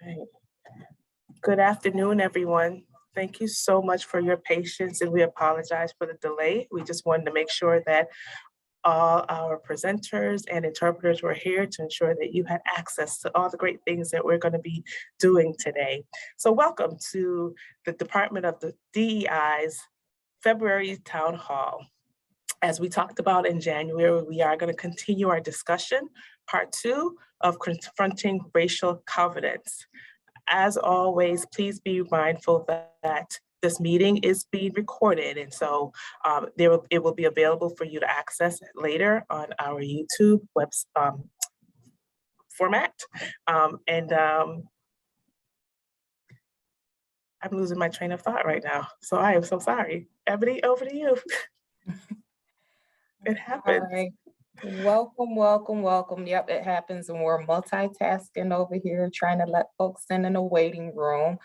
Right. Good afternoon, everyone. Thank you so much for your patience, and we apologize for the delay. We just wanted to make sure that all our presenters and interpreters were here to ensure that you had access to all the great things that we're going to be doing today. So welcome to the Department of the DEI's February Town Hall. As we talked about in January, we are going to continue our discussion, part 2 of Confronting Racial Covenants. As always, please be mindful that this meeting is being recorded, and so it will be available for you to access later on our YouTube format. I'm losing my train of thought right now, so I am so sorry. Ebony, over to you. It happens. All right. Welcome. Yep, it happens, and we're multitasking over here, trying to let folks in the waiting room.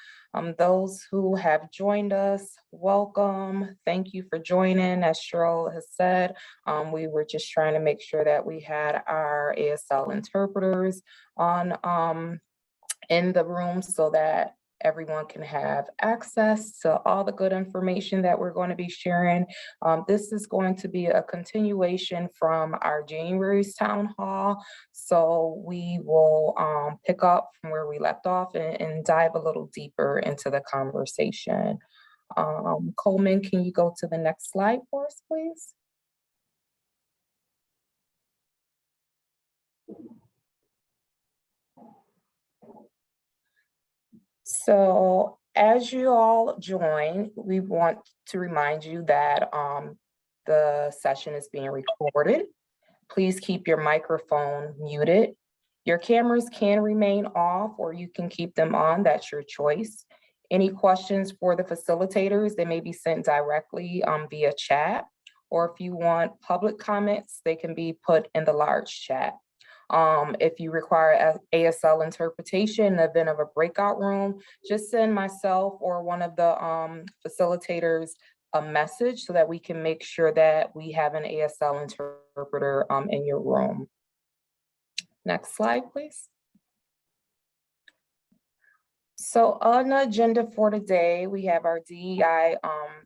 Those who have joined us, welcome. Thank you for joining. As Cheryl has said, we were just trying to make sure that we had our ASL interpreters on in the room so that everyone can have access to all the good information that we're going to be sharing. This is going to be a continuation from our January's town hall. So we will pick up from where we left off and dive a little deeper into the conversation. Coleman, can you go to the next slide for us, please? So as you all join, we want to remind you that the session is being recorded. Please keep your microphone muted. Your cameras can remain off, or you can keep them on. That's your choice. Any questions for the facilitators, they may be sent directly via chat, or if you want public comments, they can be put in the large chat. If you require ASL interpretation in the event of a breakout room, just send myself or one of the facilitators a message so that we can make sure that we have an ASL interpreter in your room. Next slide, please. So on the agenda for today, we have our DEI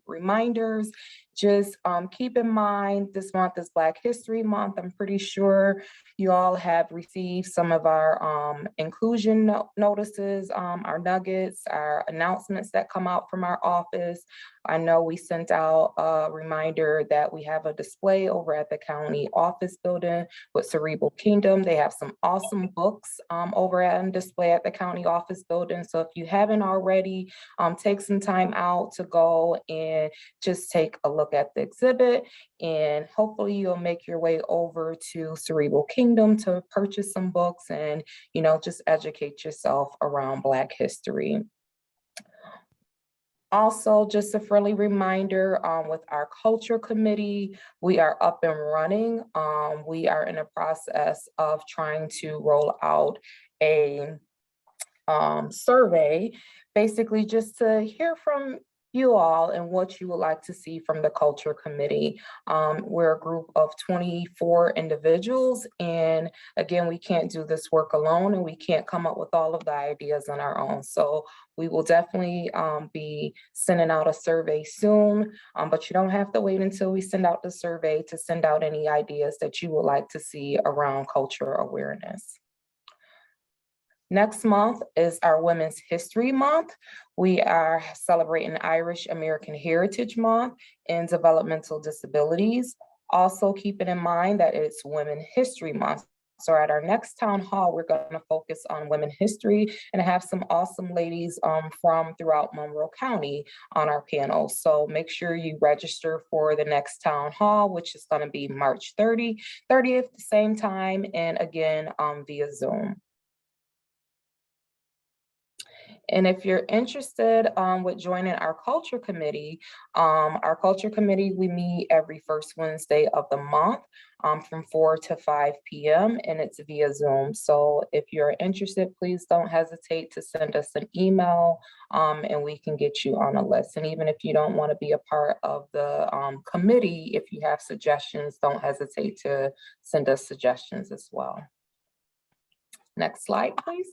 reminders. Just keep in mind, this month is Black History Month. I'm pretty sure you all have received some of our inclusion notices, our nuggets, our announcements that come out from our office. I know we sent out a reminder that we have a display over at the county office building with Cerebral Kingdom. They have some awesome books over on display at the county office building. So if you haven't already, take some time out to go and just take a look at the exhibit, and hopefully you'll make your way over to Cerebral Kingdom to purchase some books and, you know, just educate yourself around Black history. Also, just a friendly reminder, with our culture committee, we are up and running. We are in a process of trying to roll out a survey, basically just to hear from you all and what you would like to see from the culture committee. We're a group of 24 individuals, and again, we can't do this work alone, and we can't come up with all of the ideas on our own. So we will definitely be sending out a survey soon, but you don't have to wait until we send out the survey to send out any ideas that you would like to see around culture awareness. Next month is our Women's History Month. We are celebrating Irish American Heritage Month and developmental disabilities. Also keeping in mind that it's Women's History Month. So at our next town hall, we're going to focus on women's history and have some awesome ladies from throughout Monroe County on our panel. So make sure you register for the next town hall, which is going to be March 30th, the same time, and again, via Zoom. And if you're interested with joining our culture committee, we meet every first Wednesday of the month from 4 to 5 p.m. and it's via Zoom. So if you're interested, please don't hesitate to send us an email and we can get you on a list. And even if you don't want to be a part of the committee, if you have suggestions, don't hesitate to send us suggestions as well. Next slide, please.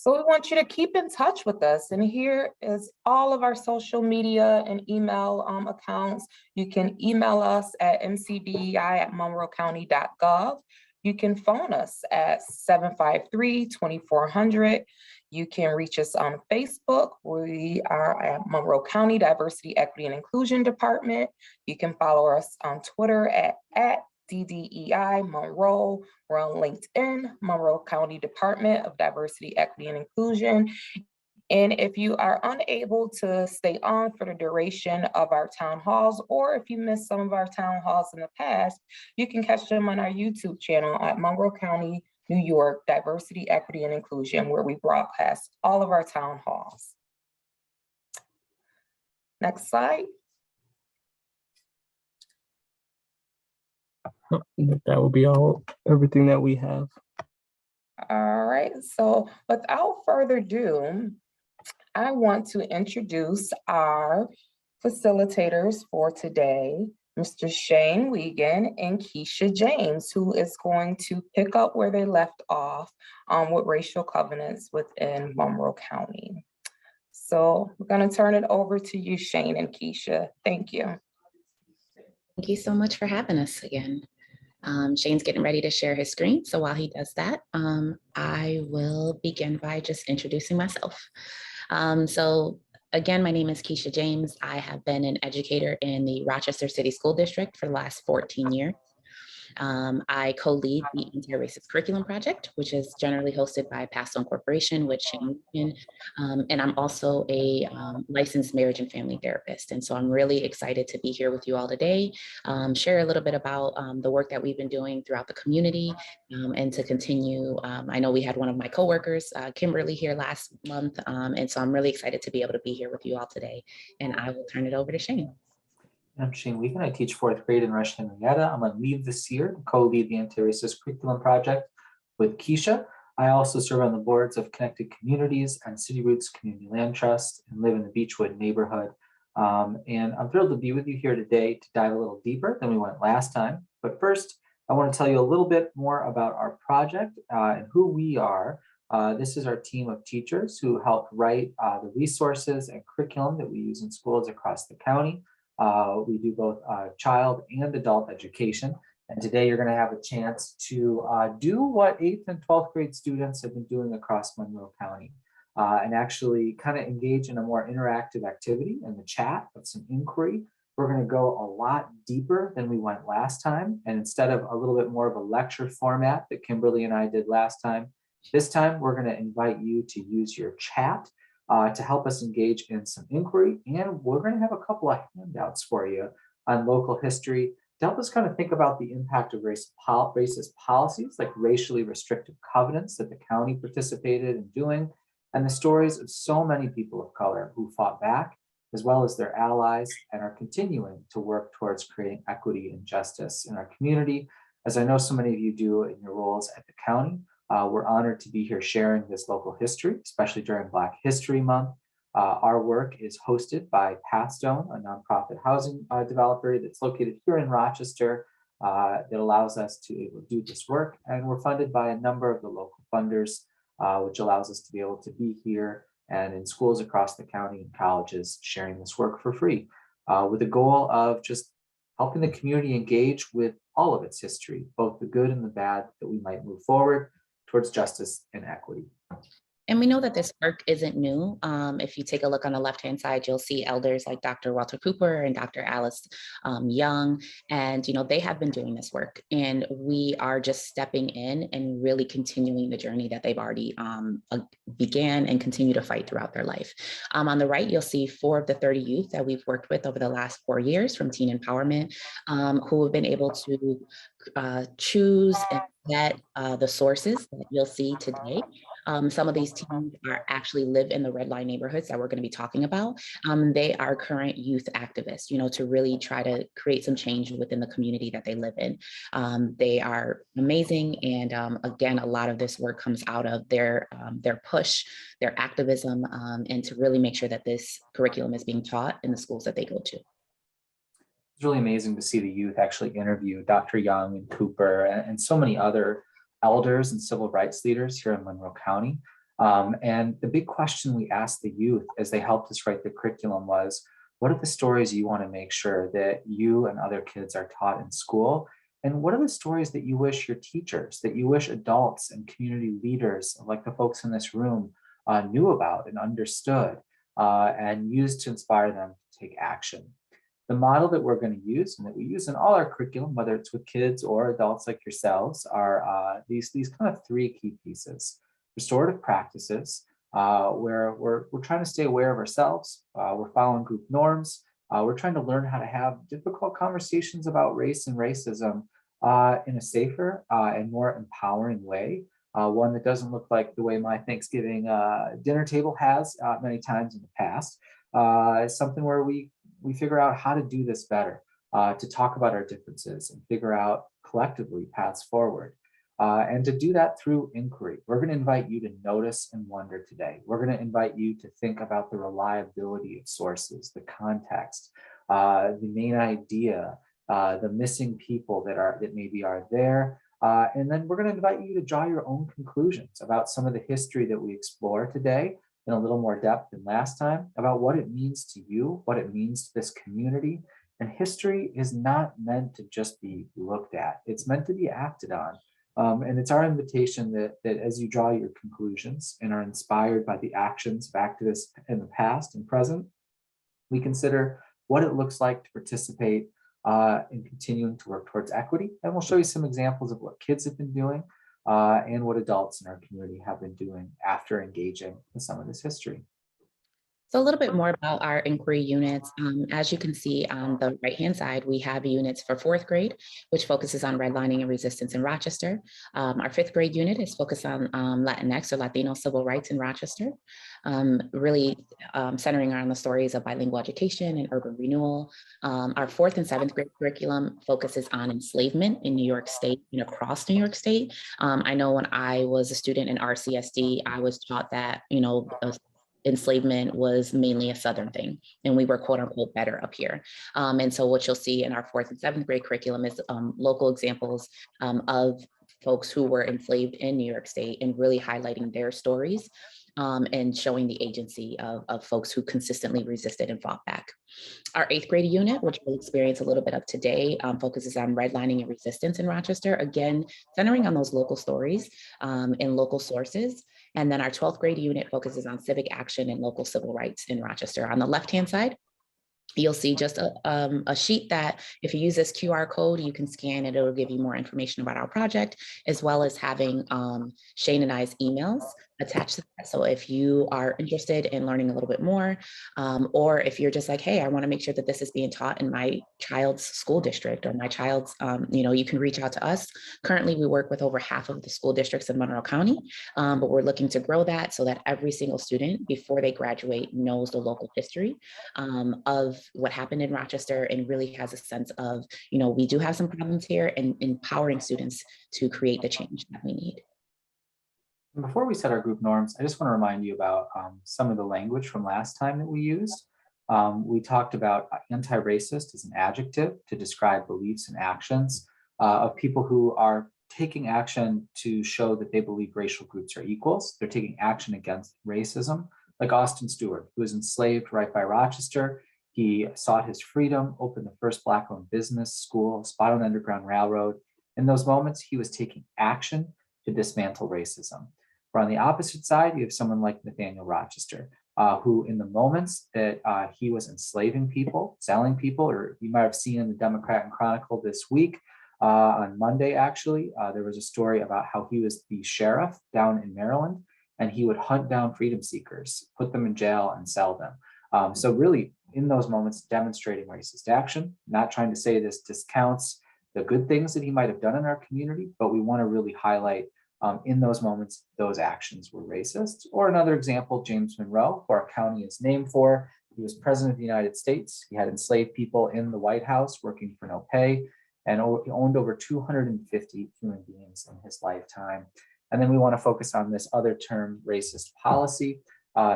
So we want you to keep in touch with us. And here is all of our social media and email accounts. You can email us at mcdei@monroecounty.gov. You can phone us at 753-2400. You can reach us on Facebook. We are at Monroe County Diversity, Equity, and Inclusion Department. You can follow us on Twitter at DDEI Monroe. We're on LinkedIn, Monroe County Department of Diversity, Equity, and Inclusion. And if you are unable to stay on for the duration of our town halls, or if you missed some of our town halls in the past, you can catch them on our YouTube channel at Monroe County, New York, Diversity, Equity, and Inclusion, where we broadcast all of our town halls. Next slide. That will be everything that we have. All right, so without further ado, I want to introduce our facilitators for today, Mr. Shane Wiegand and Keisha James, who is going to pick up where they left off with racial covenants within Monroe County. So we're going to turn it over to you, Shane and Keisha. Thank you. Thank you so much for having us again. Shane's getting ready to share his screen. So while he does that, I will begin by just introducing myself. So again, my name is Keisha James. I have been an educator in the Rochester City School District for the last 14 years. I co-lead the Anitracist Curriculum Project, which is generally hosted by Passstone Corporation with Shane Wiegand. And I'm also a licensed marriage and family therapist. And so I'm really excited to be here with you all today, share a little bit about the work that we've been doing throughout the community, and to continue. I know we had one of my coworkers, Kimberly, here last month. And so I'm really excited to be able to be here with you all today. And I will turn it over to Shane. I'm Shane Wiegand. I teach 4th grade in Rush Henrietta. I'm on leave this year to co-lead the Anti-Racist Curriculum Project with Keisha. I also serve on the boards of Connected Communities and City Roots Community Land Trust and live in the Beechwood neighborhood. And I'm thrilled to be with you here today to dive a little deeper than we went last time. But first, I want to tell you a little bit more about our project and who we are. This is our team of teachers who help write the resources and curriculum that we use in schools across the county. We do both child and adult education. And today you're going to have a chance to do what 8th and 12th grade students have been doing across Monroe County and actually kind of engage in a more interactive activity in the chat with some inquiry. We're going to go a lot deeper than we went last time. And instead of a little bit more of a lecture format that Kimberly and I did last time, this time we're going to invite you to use your chat to help us engage in some inquiry. And we're going to have a couple of handouts for you on local history to help us kind of think about the impact of racist policies like racially restrictive covenants that the county participated in doing, and the stories of so many people of color who fought back, as well as their allies, and are continuing to work towards creating equity and justice in our community, as I know so many of you do in your roles at the county. We're honored to be here sharing this local history, especially during Black History Month. Our work is hosted by Passstone, a nonprofit housing developer that's located here in Rochester that allows us to be able to do this work. And we're funded by a number of the local funders, which allows us to be able to be here and in schools across the county and colleges sharing this work for free, with the goal of just helping the community engage with all of its history, both the good and the bad, that we might move forward towards justice and equity. And we know that this work isn't new. If you take a look on the left-hand side, you'll see elders like Dr. Walter Cooper and Dr. Alice Young, and they have been doing this work. And we are just stepping in and really continuing the journey that they've already began and continue to fight throughout their life. On the right, you'll see 4 of the 30 youth that we've worked with over the last 4 years from Teen Empowerment, who have been able to choose and vet the sources that you'll see today. Some of these teams actually live in the red line neighborhoods that we're going to be talking about. They are current youth activists, to really try to create some change within the community that they live in. They are amazing. And again, a lot of this work comes out of their push, their activism, and to really make sure that this curriculum is being taught in the schools that they go to. It's really amazing to see the youth actually interview Dr. Young and Cooper and so many other elders and civil rights leaders here in Monroe County. And the big question we asked the youth as they helped us write the curriculum was, what are the stories you want to make sure that you and other kids are taught in school? And what are the stories that you wish your teachers, that you wish adults and community leaders, like the folks in this room, knew about and understood and used to inspire them to take action? The model that we're going to use and that we use in all our curriculum, whether it's with kids or adults like yourselves, are these kind of three key pieces. Restorative practices, where we're trying to stay aware of ourselves, we're following group norms, we're trying to learn how to have difficult conversations about race and racism in a safer and more empowering way, one that doesn't look like the way my Thanksgiving dinner table has many times in the past. Something where we figure out how to do this better, to talk about our differences and figure out collectively paths forward. And to do that through inquiry. We're going to invite you to notice and wonder today. We're going to invite you to think about the reliability of sources, the context, the main idea, the missing people that maybe are there. And then we're going to invite you to draw your own conclusions about some of the history that we explore today in a little more depth than last time, about what it means to you, what it means to this community. And history is not meant to just be looked at. It's meant to be acted on. And it's our invitation that as you draw your conclusions and are inspired by the actions of activists in the past and present, we consider what it looks like to participate in continuing to work towards equity. And we'll show you some examples of what kids have been doing and what adults in our community have been doing after engaging in some of this history. So a little bit more about our inquiry units. As you can see on the right-hand side, we have units for 4th grade, which focuses on redlining and resistance in Rochester. Our 5th grade unit is focused on Latinx or Latino civil rights in Rochester, really centering around the stories of bilingual education and urban renewal. Our 4th and 7th grade curriculum focuses on enslavement in New York State and across New York State. I know when I was a student in RCSD, I was taught that, enslavement was mainly a Southern thing, and we were quote unquote better up here. And so what you'll see in our 4th and 7th grade curriculum is local examples of folks who were enslaved in New York State and really highlighting their stories and showing the agency of folks who consistently resisted and fought back. Our 8th grade unit, which we'll experience a little bit of today, focuses on redlining and resistance in Rochester, again, centering on those local stories and local sources. And then our 12th grade unit focuses on civic action and local civil rights in Rochester. On the left-hand side, you'll see just a sheet that if you use this QR code, you can scan it. It'll give you more information about our project, as well as having Shane and I's emails attached to that. So if you are interested in learning a little bit more, or if you're just like, hey, I want to make sure that this is being taught in my child's school district or my child's, you can reach out to us. Currently, we work with over half of the school districts in Monroe County, but we're looking to grow that so that every single student before they graduate knows the local history of what happened in Rochester and really has a sense of, we do have some problems here, and empowering students to create the change that we need. And before we set our group norms, I just want to remind you about some of the language from last time that we used. We talked about anti-racist as an adjective to describe beliefs and actions of people who are taking action to show that they believe racial groups are equals. They're taking action against racism, like Austin Stewart, who was enslaved right by Rochester. He sought his freedom, opened the first Black-owned business, school, spot on the Underground Railroad. In those moments, he was taking action to dismantle racism. But on the opposite side, you have someone like Nathaniel Rochester, who in the moments that he was enslaving people, selling people, or you might have seen in the Democrat and Chronicle this week, on Monday, actually, there was a story about how he was the sheriff down in Maryland, and he would hunt down freedom seekers, put them in jail and sell them. So really, in those moments, demonstrating racist action, not trying to say this discounts the good things that he might have done in our community, but we want to really highlight in those moments, those actions were racist. Or another example, James Monroe, who our county is named for. He was president of the United States. He had enslaved people in the White House working for no pay, and he owned over 250 human beings in his lifetime. And then we want to focus on this other term, racist policy,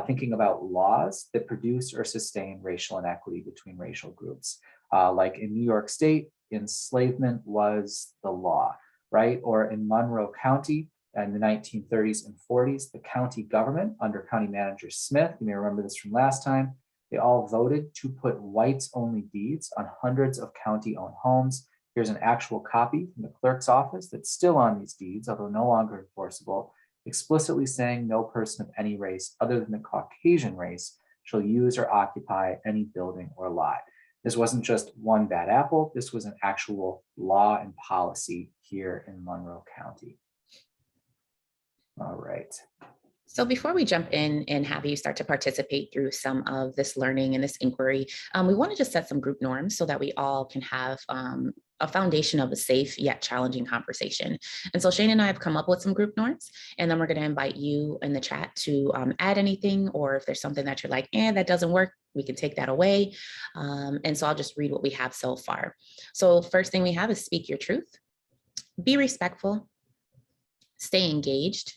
thinking about laws that produce or sustain racial inequity between racial groups. Like in New York State, enslavement was the law, right? Or in Monroe County, in the 1930s and 40s, the county government under County Manager Smith, you may remember this from last time, they all voted to put whites-only deeds on hundreds of county-owned homes. Here's an actual copy from the clerk's office that's still on these deeds, although no longer enforceable, explicitly saying no person of any race other than the Caucasian race shall use or occupy any building or lot. This wasn't just one bad apple, this was an actual law and policy here in Monroe County. All right. So before we jump in and have you start to participate through some of this learning and this inquiry, we want to just set some group norms so that we all can have a foundation of a safe yet challenging conversation. And so Shane and I have come up with some group norms, and then we're going to invite you in the chat to add anything, or if there's something that you're like, that doesn't work, we can take that away. And so I'll just read what we have so far. So first thing we have is speak your truth, be respectful, stay engaged,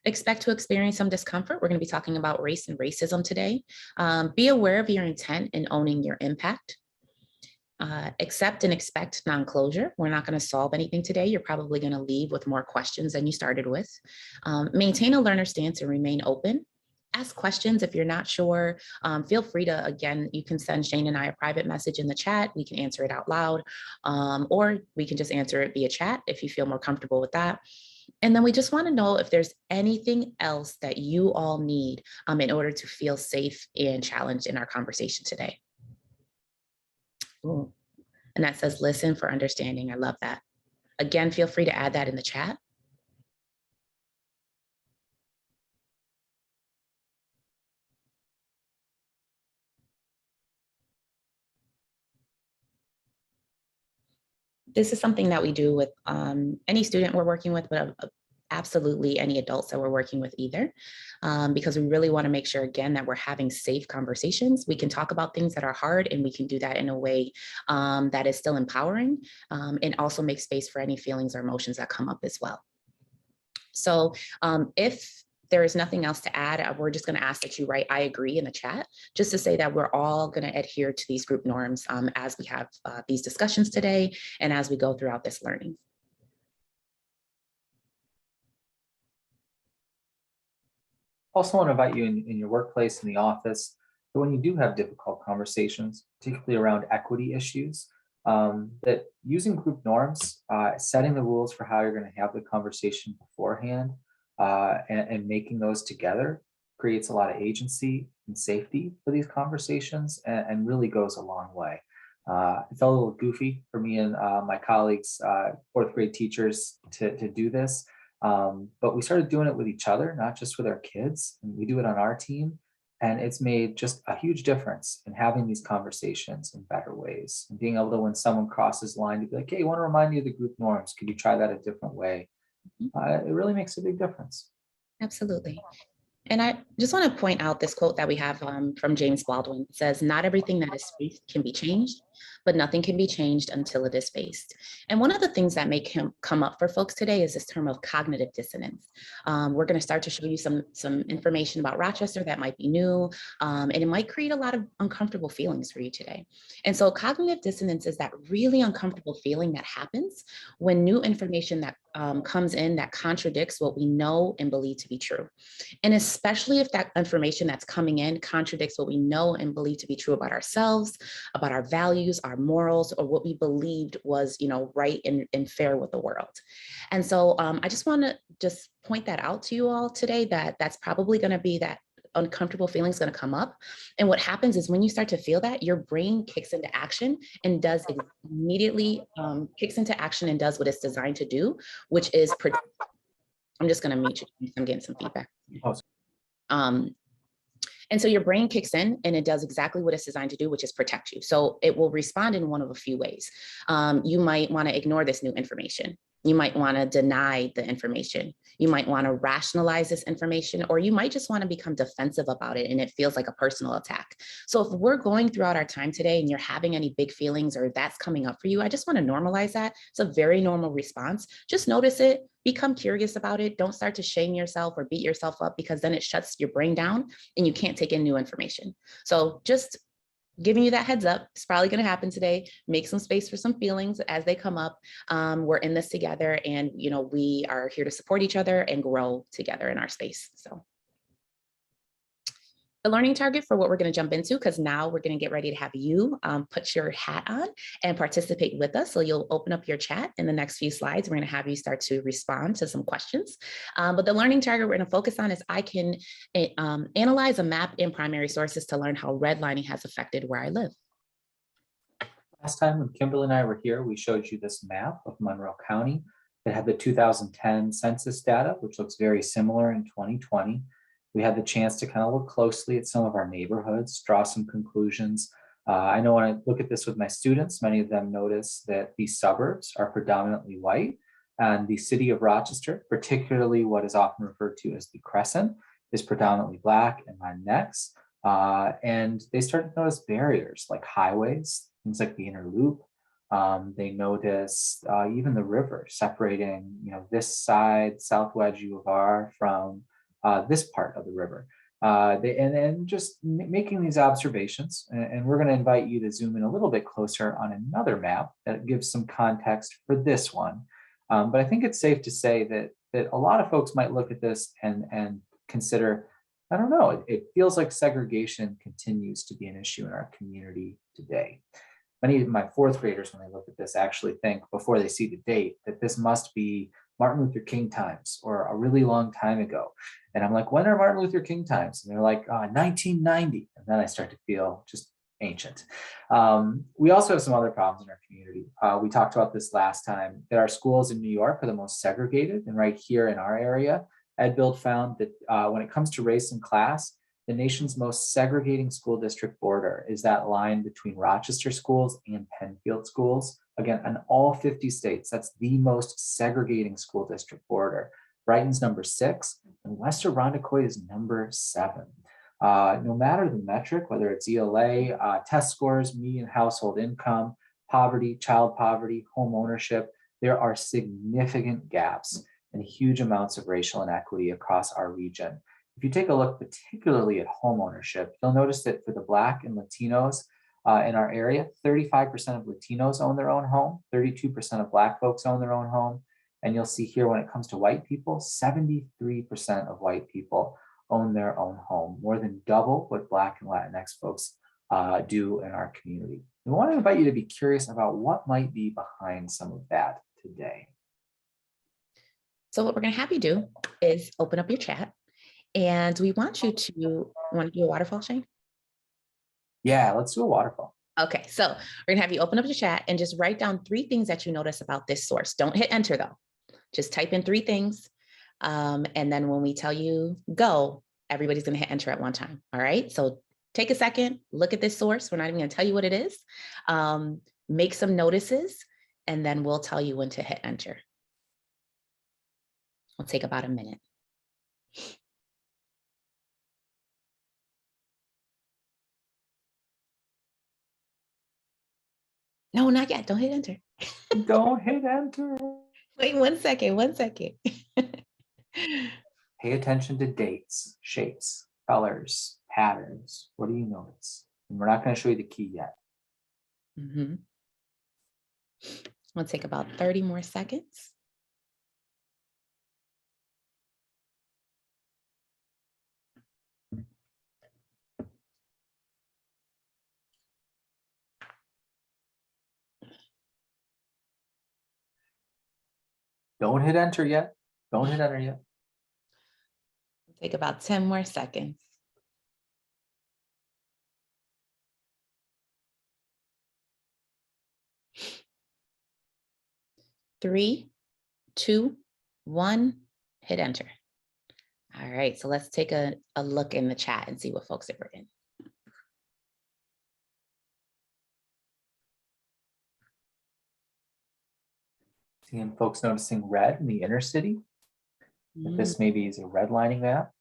expect to experience some discomfort. We're going to be talking about race and racism today. Be aware of your intent and owning your impact. Accept and expect non-closure. We're not going to solve anything today. You're probably going to leave with more questions than you started with. Maintain a learner stance and remain open. Ask questions if you're not sure. Feel free to, again, you can send Shane and I a private message in the chat. We can answer it out loud, or we can just answer it via chat if you feel more comfortable with that. And then we just want to know if there's anything else that you all need in order to feel safe and challenged in our conversation today. Ooh. And that says, listen for understanding. I love that. Again, feel free to add that in the chat. This is something that we do with any student we're working with, but absolutely any adults that we're working with either, because we really want to make sure, again, that we're having safe conversations. We can talk about things that are hard, and we can do that in a way that is still empowering, and also make space for any feelings or emotions that come up as well. So if there is nothing else to add, we're just going to ask that you write "I agree" in the chat, just to say that we're all going to adhere to these group norms as we have these discussions today and as we go throughout this learning. Also want to invite you in your workplace, in the office, that when you do have difficult conversations, particularly around equity issues, that using group norms, setting the rules for how you're going to have the conversation beforehand, and making those together creates a lot of agency and safety for these conversations, and really goes a long way. It felt a little goofy for me and my colleagues, fourth grade teachers, to do this. But we started doing it with each other, not just with our kids. And we do it on our team. And it's made just a huge difference in having these conversations in better ways. And being able to, when someone crosses the line, to be like, hey, I want to remind you of the group norms. Could you try that a different way? It really makes a big difference. Absolutely. And I just want to point out this quote that we have from James Baldwin. It says, "Not everything that is faced can be changed, but nothing can be changed until it is faced." And one of the things that make him come up for folks today is this term of cognitive dissonance. We're going to start to show you some information about Rochester that might be new, and it might create a lot of uncomfortable feelings for you today. And so cognitive dissonance is that really uncomfortable feeling that happens when new information that comes in that contradicts what we know and believe to be true. And especially if that information that's coming in contradicts what we know and believe to be true about ourselves, about our values, our morals, or what we believed was, right and fair with the world. And so I just want to just point that out to you all today, that that's probably going to be that uncomfortable feeling is going to come up. And what happens is when you start to feel that, your brain kicks into action and does immediately kicks into action and does what it's designed to do, which is protect. I'm just going to mute you. I'm getting some feedback. And so your brain kicks in and it does exactly what it's designed to do, which is protect you. So it will respond in one of a few ways. You might want to ignore this new information. You might want to deny the information. You might want to rationalize this information, or you might just want to become defensive about it and it feels like a personal attack. So if we're going throughout our time today and you're having any big feelings or that's coming up for you, I just want to normalize that. It's a very normal response. Just notice it, become curious about it. Don't start to shame yourself or beat yourself up, because then it shuts your brain down and you can't take in new information. So just giving you that heads up. It's probably going to happen today. Make some space for some feelings as they come up. We're in this together, and we are here to support each other and grow together in our space. So the learning target for what we're going to jump into, because now we're going to get ready to have you put your hat on and participate with us. So you'll open up your chat in the next few slides. We're going to have you start to respond to some questions. But the learning target we're going to focus on is I can analyze a map in primary sources to learn how redlining has affected where I live. Last time when Kimberly and I were here, we showed you this map of Monroe County that had the 2010 census data, which looks very similar in 2020. We had the chance to kind of look closely at some of our neighborhoods, draw some conclusions. I know when I look at this with my students, many of them notice that these suburbs are predominantly white, and the city of Rochester, particularly what is often referred to as the Crescent, is predominantly Black and Latinx. And they start to notice barriers like highways, things like the inner loop. They notice even the river separating, this side, South Wedge U of R, from this part of the river. And just making these observations, and we're going to invite you to zoom in a little bit closer on another map that gives some context for this one. But I think it's safe to say that a lot of folks might look at this and consider, I don't know, it feels like segregation continues to be an issue in our community today. Many of my fourth graders, when they look at this, actually think before they see the date that this must be Martin Luther King times or a really long time ago. And I'm like, when are Martin Luther King times? And they're like, 1990. And then I start to feel just ancient. We also have some other problems in our community. We talked about this last time, that our schools in New York are the most segregated. And right here in our area, EdBuild found that when it comes to race and class, the nation's most segregating school district border is that line between Rochester schools and Penfield schools. Again, in all 50 states, that's the most segregating school district border. Brighton's number 6, and West Irondequoit is number 7. No matter the metric, whether it's ELA, test scores, median household income, poverty, child poverty, home ownership, there are significant gaps and huge amounts of racial inequity across our region. If you take a look particularly at home ownership, you'll notice that for the Black and Latinos in our area, 35% of Latinos own their own home, 32% of Black folks own their own home. And you'll see here when it comes to white people, 73% of white people own their own home, more than double what Black and Latinx folks do in our community. We want to invite you to be curious about what might be behind some of that today. So what we're going to have you do is open up your chat. And we want you to do a waterfall, Shane? Yeah, let's do a waterfall. Okay, so we're gonna have you open up your chat and just write down 3 things that you notice about this source. Don't hit enter though. Just type in 3 things. And then when we tell you go, everybody's gonna hit enter at one time. All right, so take a second, look at this source. We're not even gonna tell you what it is. Make some notices, and then we'll tell you when to hit enter. We'll take about a minute. No, not yet. Don't hit enter. Don't hit enter. Wait 1 second, 1 second. Pay attention to dates, shapes, colors, patterns. What do you notice? And we're not going to show you the key yet. We'll take about 30 more seconds. Don't hit enter yet. Don't hit enter yet. Take about 10 more seconds. Three, 2, 1, hit enter. All right, so let's take a look in the chat and see what folks have written. Seeing folks noticing red in the inner city. This maybe is a redlining map.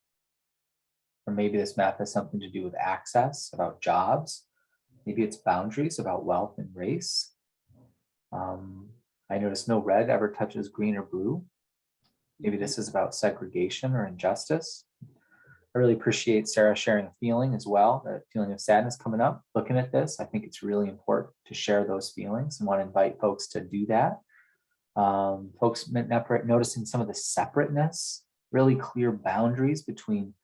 Or maybe this map has something to do with access, about jobs. Maybe it's boundaries, about wealth and race. I notice no red ever touches green or blue. Maybe this is about segregation or injustice. I really appreciate Sarah sharing a feeling as well, that feeling of sadness coming up. Looking at this, I think it's really important to share those feelings and want to invite folks to do that. Folks noticing some of the separateness, really clear boundaries between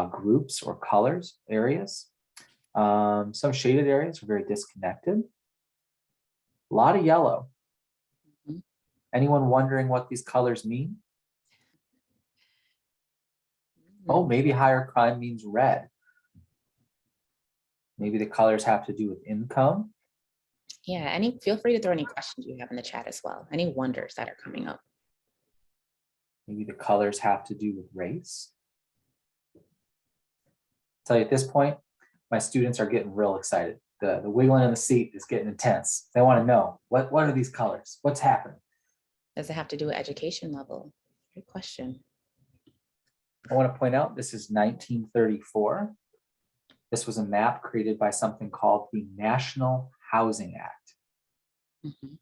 groups or colors, areas. Some shaded areas are very disconnected. A lot of yellow. Mhm. Anyone wondering what these colors mean? Oh, maybe higher crime means red. Maybe the colors have to do with income. Yeah, feel free to throw any questions you have in the chat as well. Any wonders that are coming up. Maybe the colors have to do with race. Tell you at this point, my students are getting real excited. The wiggling in the seat is getting intense. They want to know, what are these colors? What's happening? Does it have to do with education level? Great question. I want to point out this is 1934. This was a map created by something called the National Housing Act. Mhm.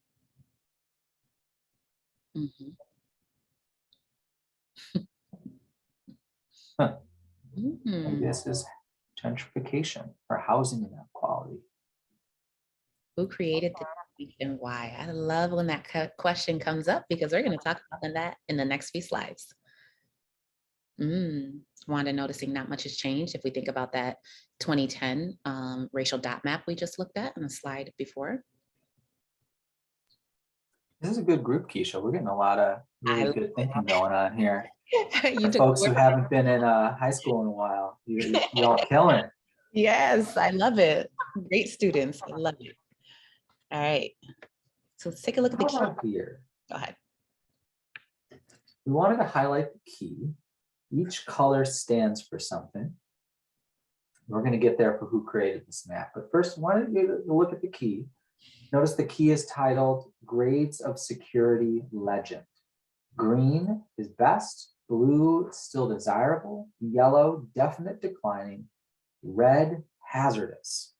Mhm. Huh. Mhm. And this is gentrification or housing inequality. Who created the and why? I love when that question comes up because we're going to talk about that in the next few slides. Wanda noticing not much has changed if we think about that 2010 racial dot map we just looked at on the slide before. This is a good group, Keisha. We're getting a lot of really good thinking going on here. You For took folks who haven't been in high school in a while, you're all killing it. Yes, I love it. Great students. I love it. All right. So let's take a look at the How key. about here? Go ahead. We wanted to highlight the key. Each color stands for something. We're going to get there for who created this map. But first, I wanted you to look at the key. Notice the key is titled Grades of Security Legend. Green is best, blue still desirable, yellow definite declining, red hazardous.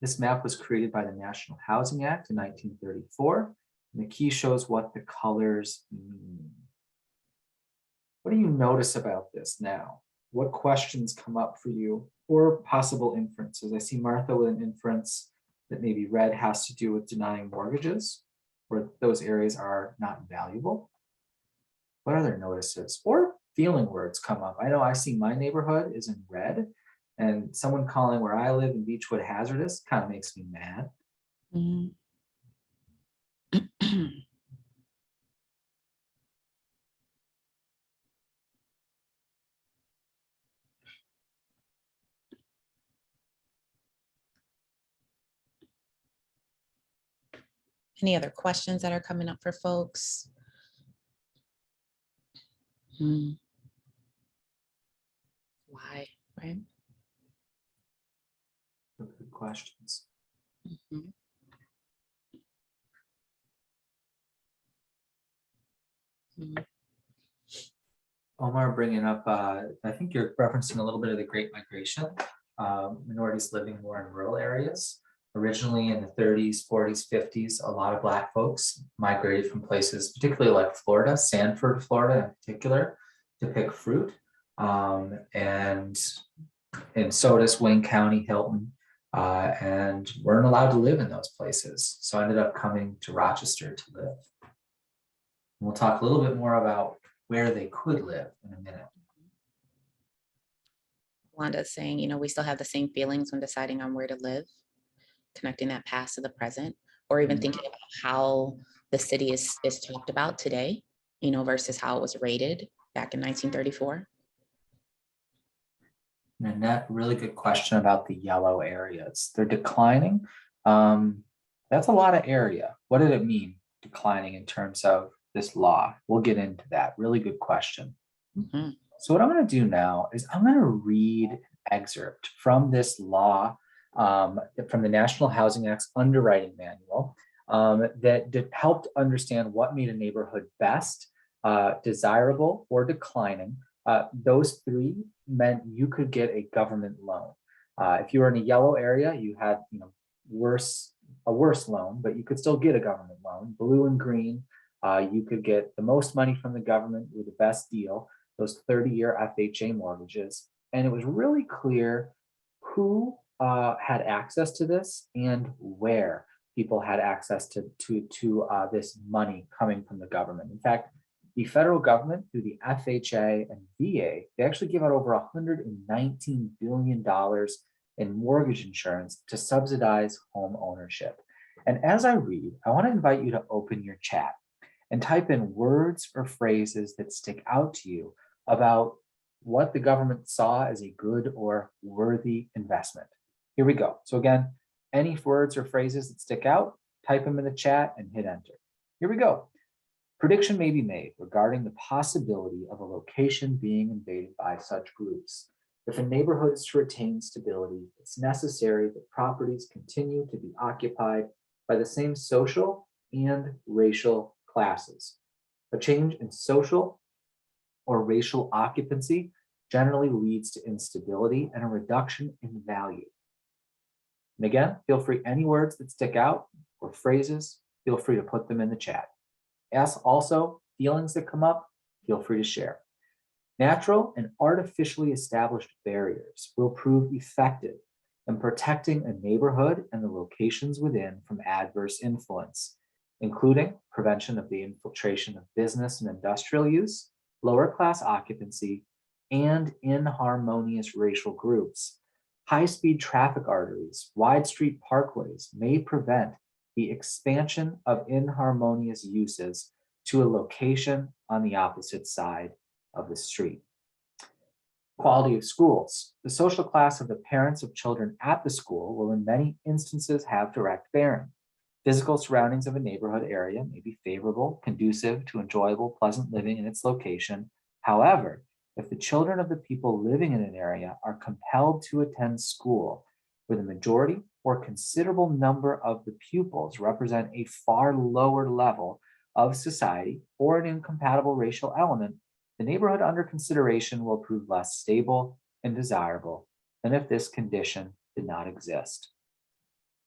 This map was created by the National Housing Act in 1934. And the key shows what the colors mean. What do you notice about this now? What questions come up for you or possible inferences? I see Martha with an inference that maybe red has to do with denying mortgages, where those areas are not valuable. What other notices or feeling words come up? I know I see my neighborhood is in red, and someone calling where I live in Beechwood hazardous kind of makes me mad. Any other questions that are coming up for folks? Why, right? Good questions. Mhm. Mhm. Omar bringing up, I think you're referencing a little bit of the Great Migration, minorities living more in rural areas. Originally in the 30s, 40s, 50s, a lot of Black folks migrated from places, particularly like Florida, Sanford, Florida in particular, to pick fruit. And so does Wayne County, Hilton, and weren't allowed to live in those places. So I ended up coming to Rochester to live. We'll talk a little bit more about where they could live in a minute. Wanda's saying, we still have the same feelings when deciding on where to live, connecting that past to the present, or even thinking about how the city is talked about today, versus how it was rated back in 1934. And that really good question about the yellow areas. They're declining. That's a lot of area. What did it mean, declining in terms of this law? We'll get into that. Really good question. Mm-hmm. So what I'm going to do now is I'm going to read an excerpt from this law, from the National Housing Act's underwriting manual, that helped understand what made a neighborhood best, desirable, or declining. Those three meant you could get a government loan. If you were in a yellow area, you had a worse loan, but you could still get a government loan. Blue and green, you could get the most money from the government with the best deal. those 30-year FHA mortgages. And it was really clear who had access to this and where people had access to this money coming from the government. In fact, the federal government through the FHA and VA, they actually give out over $119 billion in mortgage insurance to subsidize home ownership. And as I read, I want to invite you to open your chat and type in words or phrases that stick out to you about what the government saw as a good or worthy investment. Here we go. So again, any words or phrases that stick out, type them in the chat and hit enter. Here we go. Prediction may be made regarding the possibility of a location being invaded by such groups. If a neighborhood is to retain stability, it's necessary that properties continue to be occupied by the same social and racial classes. A change in social or racial occupancy generally leads to instability and a reduction in value. And again, feel free, any words that stick out or phrases, feel free to put them in the chat. Ask also feelings that come up, feel free to share. Natural and artificially established barriers will prove effective in protecting a neighborhood and the locations within from adverse influence, including prevention of the infiltration of business and industrial use, lower class occupancy, and inharmonious racial groups. High-speed traffic arteries, wide street parkways may prevent the expansion of inharmonious uses to a location on the opposite side of the street. Quality of schools. The social class of the parents of children at the school will in many instances have direct bearing. Physical surroundings of a neighborhood area may be favorable, conducive to enjoyable, pleasant living in its location. However, if the children of the people living in an area are compelled to attend school where the majority or considerable number of the pupils represent a far lower level of society or an incompatible racial element, the neighborhood under consideration will prove less stable and desirable than if this condition did not exist.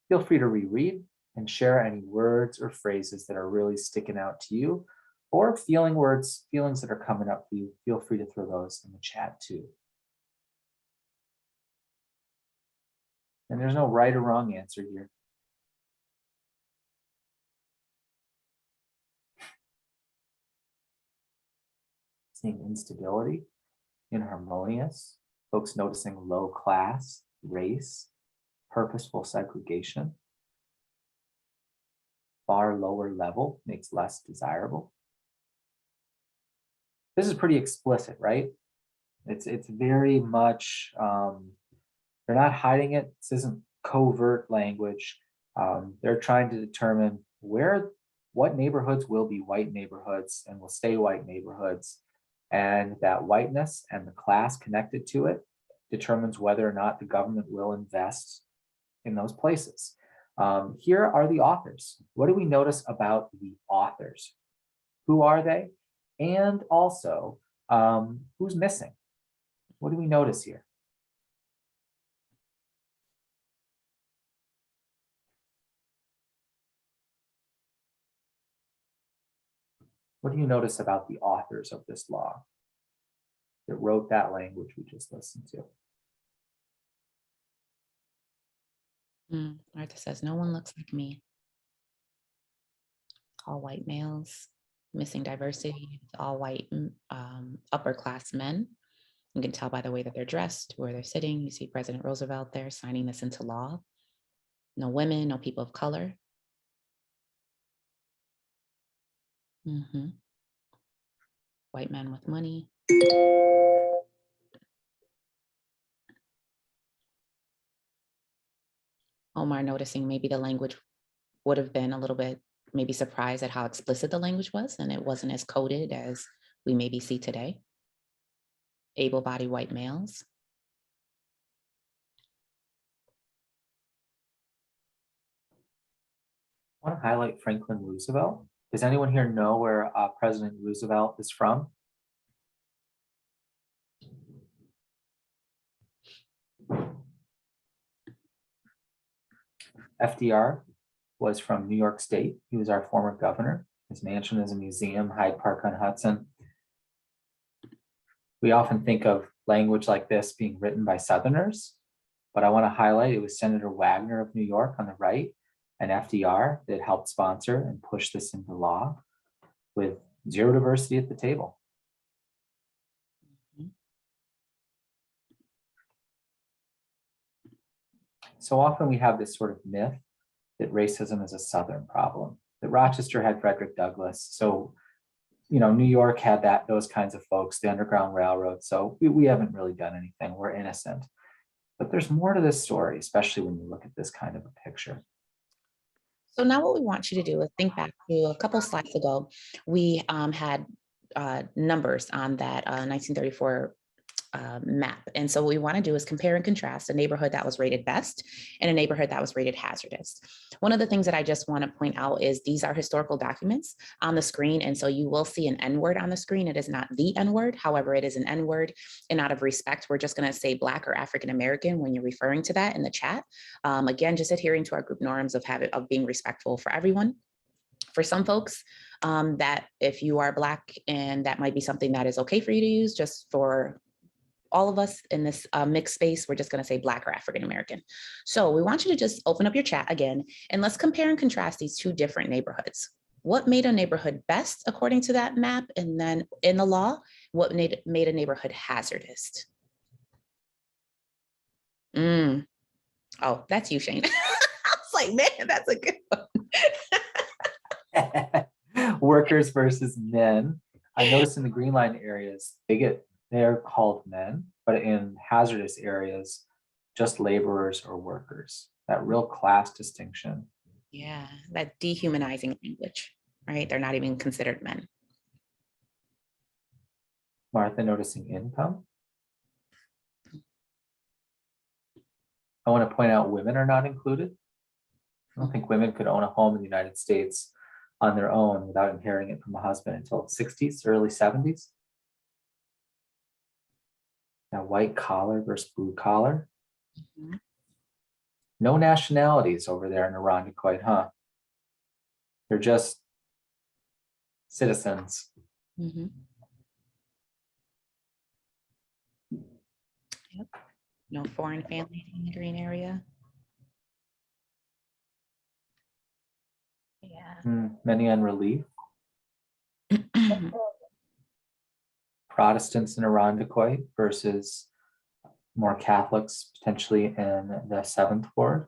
Feel free to reread and share any words or phrases that are really sticking out to you, or feelings that are coming up for you. Feel free to throw those in the chat too. And there's no right or wrong answer here. Seeing instability, inharmonious, folks noticing low class, race, purposeful segregation, far lower level makes less desirable. This is pretty explicit, right? It's very much, they're not hiding it. This isn't covert language. They're trying to determine what neighborhoods will be white neighborhoods and will stay white neighborhoods. And that whiteness and the class connected to it determines whether or not the government will invest in those places. Here are the authors. What do we notice about the authors? Who are they? And also, who's missing? What do we notice here? What do you notice about the authors of this law that wrote that language we just listened to? Arthur says, no one looks like me. All white males, missing diversity, all white upper class men. You can tell by the way that they're dressed, where they're sitting. You see President Roosevelt there signing this into law. No women, no people of color. White men with money. Omar noticing maybe the language would have been a little bit maybe surprised at how explicit the language was, and it wasn't as coded as we maybe see today. Able-bodied white males. I want to highlight Franklin Roosevelt. Does anyone here know where President Roosevelt is from? FDR was from New York State. He was our former governor. His mansion is a museum, Hyde Park on Hudson. We often think of language like this being written by Southerners, but I want to highlight it was Senator Wagner of New York on the right and FDR that helped sponsor and push this into law with zero diversity at the table. So often we have this sort of myth that racism is a Southern problem, that Rochester had Frederick Douglass. So, New York had those kinds of folks, the Underground Railroad. So we haven't really done anything. We're innocent. But there's more to this story, especially when you look at this kind of a picture. So now what we want you to do is think back to a couple slides ago. We had numbers on that 1934 map. And so what we want to do is compare and contrast a neighborhood that was rated best and a neighborhood that was rated hazardous. One of the things that I just want to point out is these are historical documents on the screen. And so you will see an N-word on the screen. It is not the N-word. However, it is an N-word. And out of respect, we're just going to say Black or African-American when you're referring to that in the chat. Again, just adhering to our group norms of being respectful for everyone. For some folks, that if you are Black and that might be something that is okay for you to use, just for all of us in this mixed space, we're just going to say Black or African-American. So we want you to just open up your chat again, and let's compare and contrast these two different neighborhoods. What made a neighborhood best according to that map? And then in the law, what made a neighborhood hazardous? Oh, that's you, Shane. I was like, man, that's a good one. Workers versus men. I noticed in the Green Line areas, they're called men, but in hazardous areas, just laborers or workers. That real class distinction. Yeah, that dehumanizing language, right? They're not even considered men. Martha, noticing income. I want to point out women are not included. I don't think women could own a home in the United States on their own without inheriting it from a husband until the 60s, early 70s. Now, white collar versus blue collar. Mm-hmm. No nationalities over there in Irondequoit, huh? They're just citizens. Mm-hmm. Yep. No foreign families in the green area. Yeah. Many on relief. Protestants in Irondequoit versus more Catholics potentially in the 7th Ward.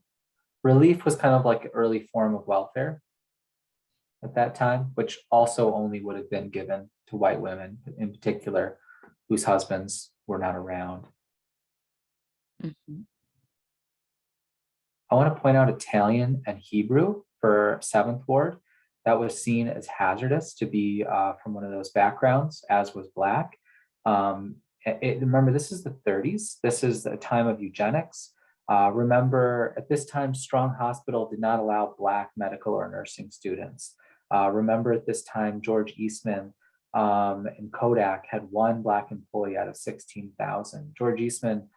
Relief was kind of like an early form of welfare at that time, which also only would have been given to white women in particular, whose husbands were not around. Mm-hmm. I want to point out Italian and Hebrew for 7th Ward. That was seen as hazardous to be from one of those backgrounds, as was Black. Remember, this is the 30s. This is a time of eugenics. Remember, at this time, Strong Hospital did not allow Black medical or nursing students. Remember, at this time, George Eastman and Kodak had one Black employee out of 16,000. George Eastman,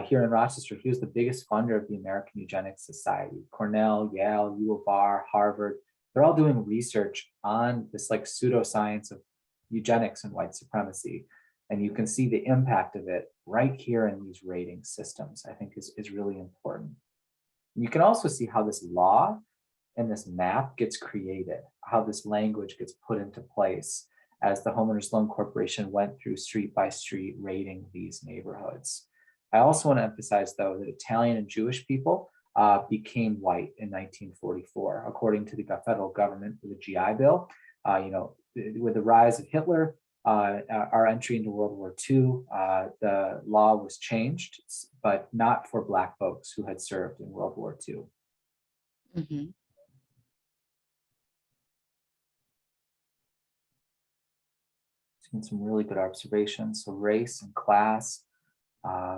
here in Rochester, he was the biggest funder of the American Eugenics Society. Cornell, Yale, U of R, Harvard, they're all doing research on this like pseudoscience of eugenics and white supremacy. And you can see the impact of it right here in these rating systems, I think is really important. And you can also see how this law and this map gets created, how this language gets put into place as the Homeowners Loan Corporation went through street by street rating these neighborhoods. I also want to emphasize, though, that Italian and Jewish people became white in 1944, according to the federal government with the GI Bill. With the rise of Hitler, our entry into World War II, the law was changed, but not for Black folks who had served in World War II. Mm-hmm. Seen some really good observations. So race and class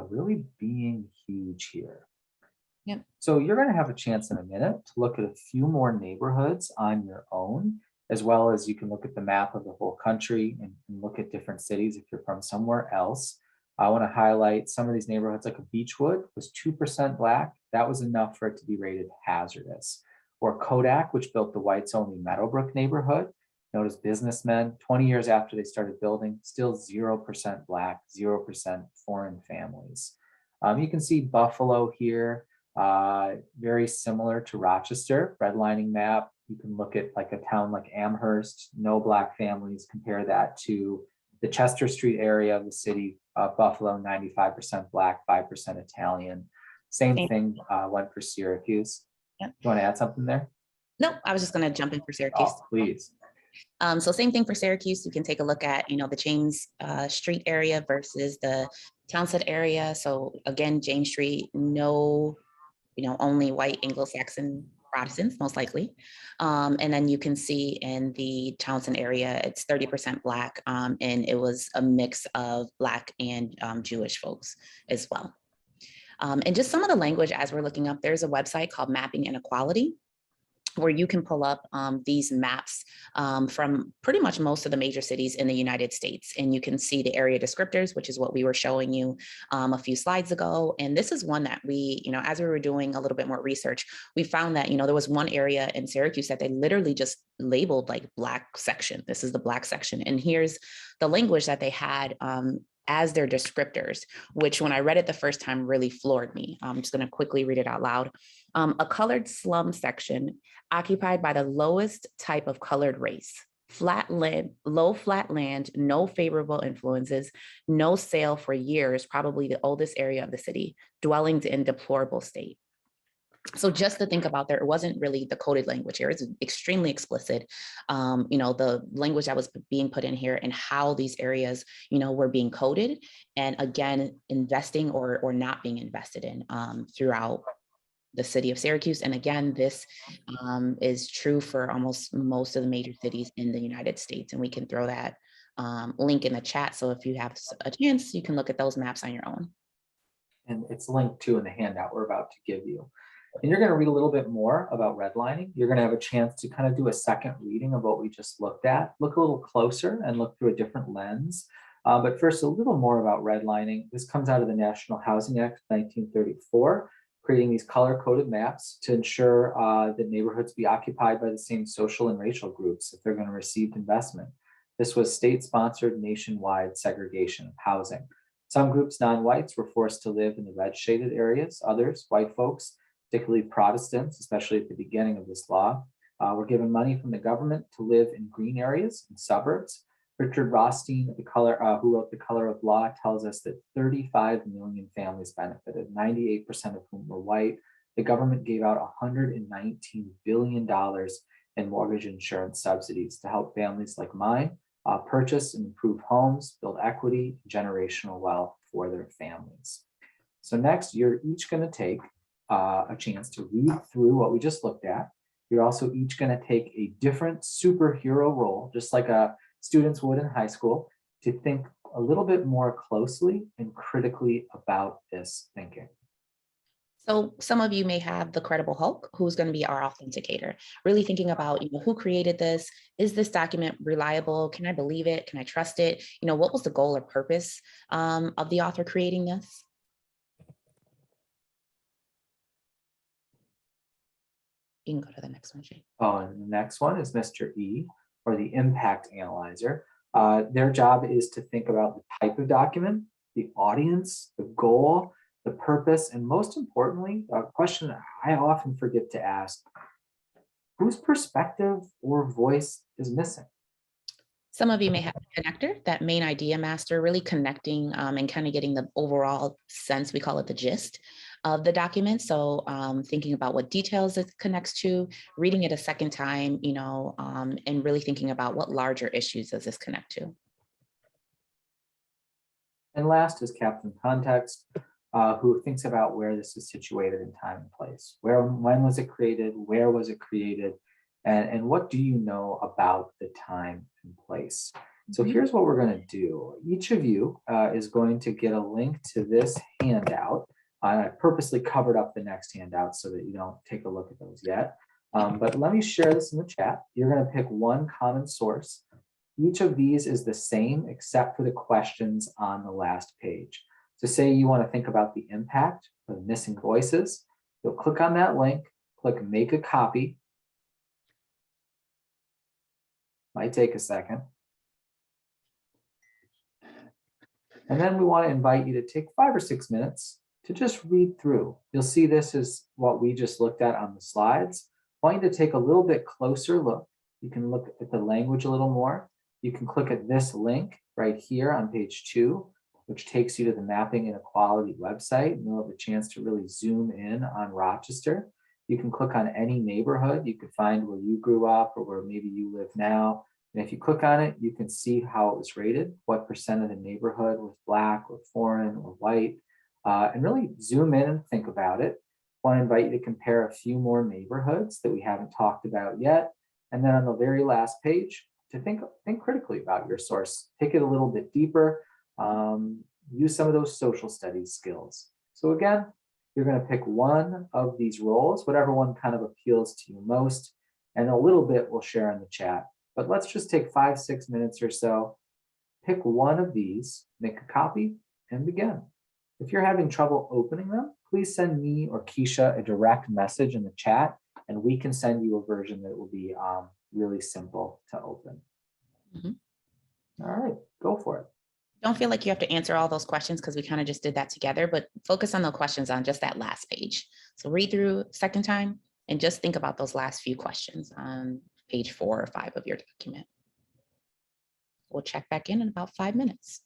really being huge here. Yep. So you're going to have a chance in a minute to look at a few more neighborhoods on your own, as well as you can look at the map of the whole country and look at different cities if you're from somewhere else. I want to highlight some of these neighborhoods, like a Beechwood was 2% Black. That was enough for it to be rated hazardous. Or Kodak, which built the whites only Meadowbrook neighborhood. Notice businessmen, 20 years after they started building, still 0% Black, 0% foreign families. You can see Buffalo here, very similar to Rochester, redlining map. You can look at like a town like Amherst, no Black families. Compare that to the Chester Street area of the city of Buffalo, 95% Black, 5% Italian. Same thing went for Syracuse. Yep. You want to add something there? No, I was just going to jump in for Syracuse. Oh, please. So same thing for Syracuse. You can take a look at, the James Street area versus the Townsend area. So again, James Street, no, only white Anglo-Saxon Protestants, most likely. And then you can see in the Townsend area, it's 30% Black, and it was a mix of Black and Jewish folks as well. And just some of the language as we're looking up, there's a website called Mapping Inequality, where you can pull up these maps from pretty much most of the major cities in the United States. And you can see the area descriptors, which is what we were showing you a few slides ago. And this is one that we, as we were doing a little bit more research, we found that, there was one area in Syracuse that they literally just labeled like Black section. This is the Black section. And here's the language that they had as their descriptors, which when I read it the first time really floored me. I'm just going to quickly read it out loud. A colored slum section occupied by the lowest type of colored race, flat land, low flat land, no favorable influences, no sale for years, probably the oldest area of the city, dwellings in deplorable state. So just to think about there, it wasn't really the coded language here. It's extremely explicit. The language that was being put in here and how these areas, were being coded, and again, investing or not being invested in throughout the city of Syracuse. And again, this is true for almost most of the major cities in the United States. And we can throw that link in the chat. So if you have a chance, you can look at those maps on your own. And it's linked to in the handout we're about to give you. And you're going to read a little bit more about redlining. You're going to have a chance to kind of do a second reading of what we just looked at, look a little closer and look through a different lens. But first, a little more about redlining. This comes out of the National Housing Act of 1934, creating these color-coded maps to ensure that neighborhoods be occupied by the same social and racial groups if they're going to receive investment. This was state-sponsored nationwide segregation of housing. Some groups, non-whites, were forced to live in the red shaded areas. Others, white folks, particularly Protestants, especially at the beginning of this law, were given money from the government to live in green areas and suburbs. Richard Rothstein, who wrote The Color of Law, tells us that 35 million families benefited, 98% of whom were white. The government gave out $119 billion in mortgage insurance subsidies to help families like mine purchase and improve homes, build equity, generational wealth for their families. So next, you're each going to take a chance to read through what we just looked at. You're also each going to take a different superhero role, just like students would in high school, to think a little bit more closely and critically about this thinking. So some of you may have the Credible Hulk, who's going to be our authenticator, really thinking about, who created this? Is this document reliable? Can I believe it? Can I trust it? What was the goal or purpose of the author creating this? You can go to the next one, Jay. Oh, and the next one is Mr. E, or the impact analyzer. Their job is to think about the type of document, the audience, the goal, the purpose, and most importantly, a question that I often forget to ask, whose perspective or voice is missing? Some of you may have a connector, that main idea master, really connecting and kind of getting the overall sense, we call it the gist of the document. So thinking about what details it connects to, reading it a second time, and really thinking about what larger issues does this connect to. And last is Captain Context, who thinks about where this is situated in time and place. When was it created? Where was it created? And what do you know about the time and place? So here's what we're going to do. Each of you is going to get a link to this handout. I purposely covered up the next handout so that you don't take a look at those yet. But let me share this in the chat. You're going to pick one common source. Each of these is the same except for the questions on the last page. So say you want to think about the impact of missing voices. You'll click on that link, click make a copy. Might take a second. And then we want to invite you to take 5 or 6 minutes to just read through. You'll see this is what we just looked at on the slides. I want you to take a little bit closer look. You can look at the language a little more. You can click at this link right here on page 2, which takes you to the Mapping Inequality website. And you'll have a chance to really zoom in on Rochester. You can click on any neighborhood you could find where you grew up or where maybe you live now. And if you click on it, you can see how it was rated, what percent of the neighborhood was Black or foreign or white, and really zoom in and think about it. I want to invite you to compare a few more neighborhoods that we haven't talked about yet. And then on the very last page, to think critically about your source, take it a little bit deeper, use some of those social studies skills. So again, you're going to pick one of these roles, whatever one kind of appeals to you most, and a little bit we'll share in the chat. But let's just take 5, 6 minutes or so, pick one of these, make a copy, and begin. If you're having trouble opening them, please send me or Keisha a direct message in the chat, and we can send you a version that will be really simple to open. All right, go for it. Don't feel like you have to answer all those questions because we kind of just did that together, but focus on the questions on just that last page. So read through second time and just think about those last few questions on page 4 or 5 of your document. We'll check back in about 5 minutes.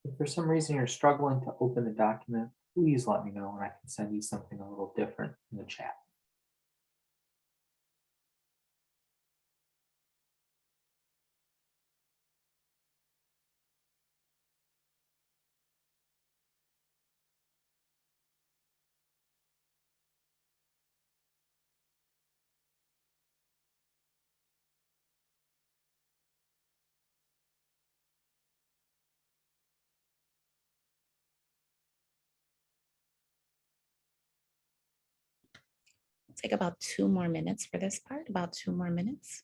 If for some reason you're struggling to open the document, please let me know and I can send you something a little different in the chat. take about 2 more minutes for this part, about 2 more minutes.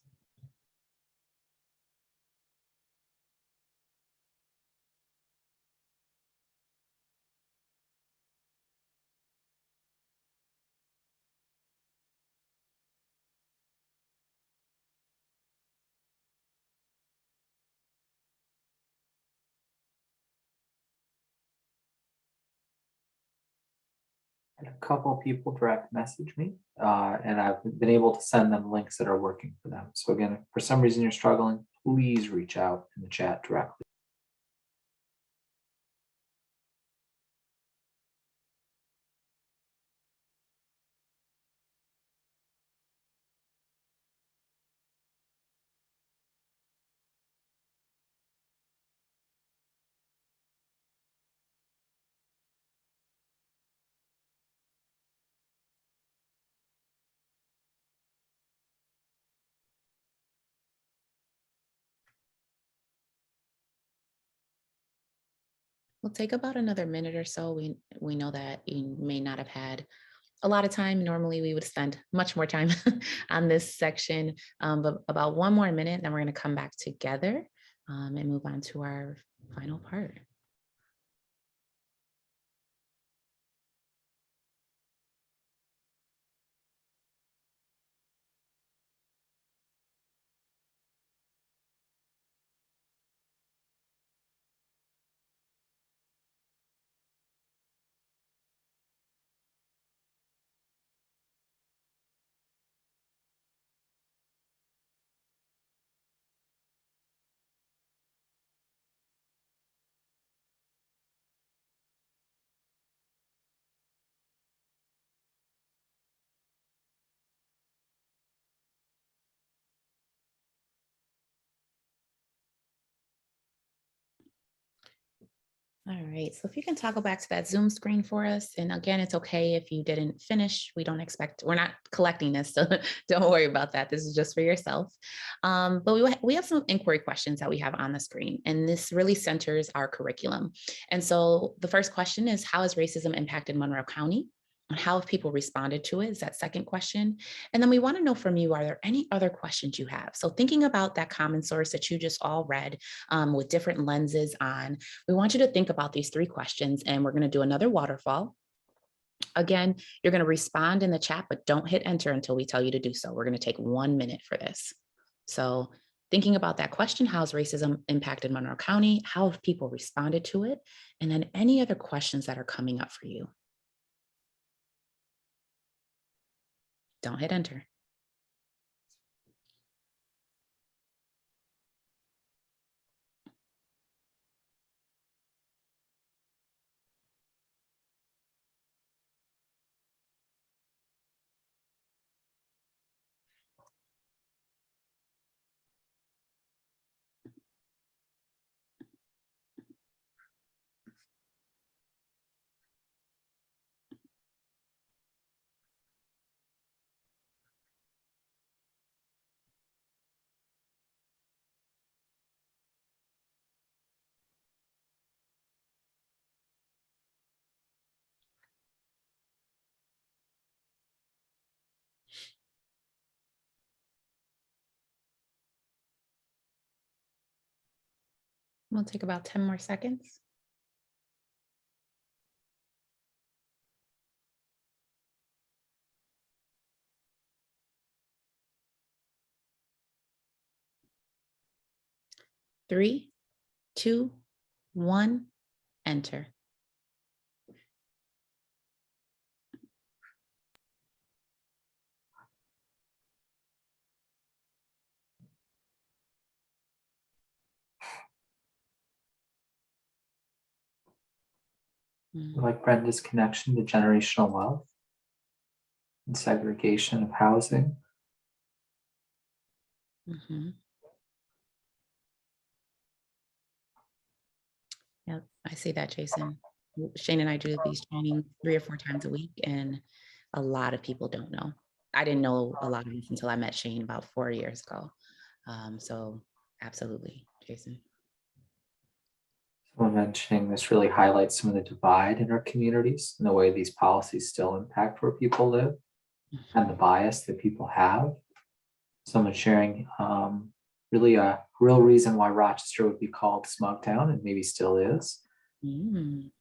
And a couple of people direct message me, and I've been able to send them links that are working for them. So again, if for some reason you're struggling, please reach out in the chat directly. We'll take about another minute or so. We know that you may not have had a lot of time. Normally, we would spend much more time on this section, but about 1 more minute, then we're going to come back together and move on to our final part. All right, so if you can toggle back to that Zoom screen for us. And again, it's okay if you didn't finish. We don't expect, we're not collecting this, so don't worry about that. This is just for yourself. But we have some inquiry questions that we have on the screen, and this really centers our curriculum. And so the first question is, how has racism impacted Monroe County? And how have people responded to it is that second question. And then we want to know from you, are there any other questions you have? So thinking about that common source that you just all read with different lenses on, we want you to think about these 3 questions, and we're going to do another waterfall. Again, you're going to respond in the chat, but don't hit enter until we tell you to do so. We're going to take 1 minute for this. So thinking about that question, how has racism impacted Monroe County? How have people responded to it? And then any other questions that are coming up for you. Don't hit enter. We'll take about 10 more seconds. Three, two, one, enter. Like Brenda's connection to generational wealth and segregation of housing. Mm-hmm. Yeah, I see that, Jason. Shane and I do these trainings 3 or 4 times a week, and a lot of people don't know. I didn't know a lot of this until I met Shane about 4 years ago. So absolutely, Jason. Someone mentioning this really highlights some of the divide in our communities and the way these policies still impact where people live. and the bias that people have. Someone sharing really a real reason why Rochester would be called Smugtown, and maybe still is. Mm.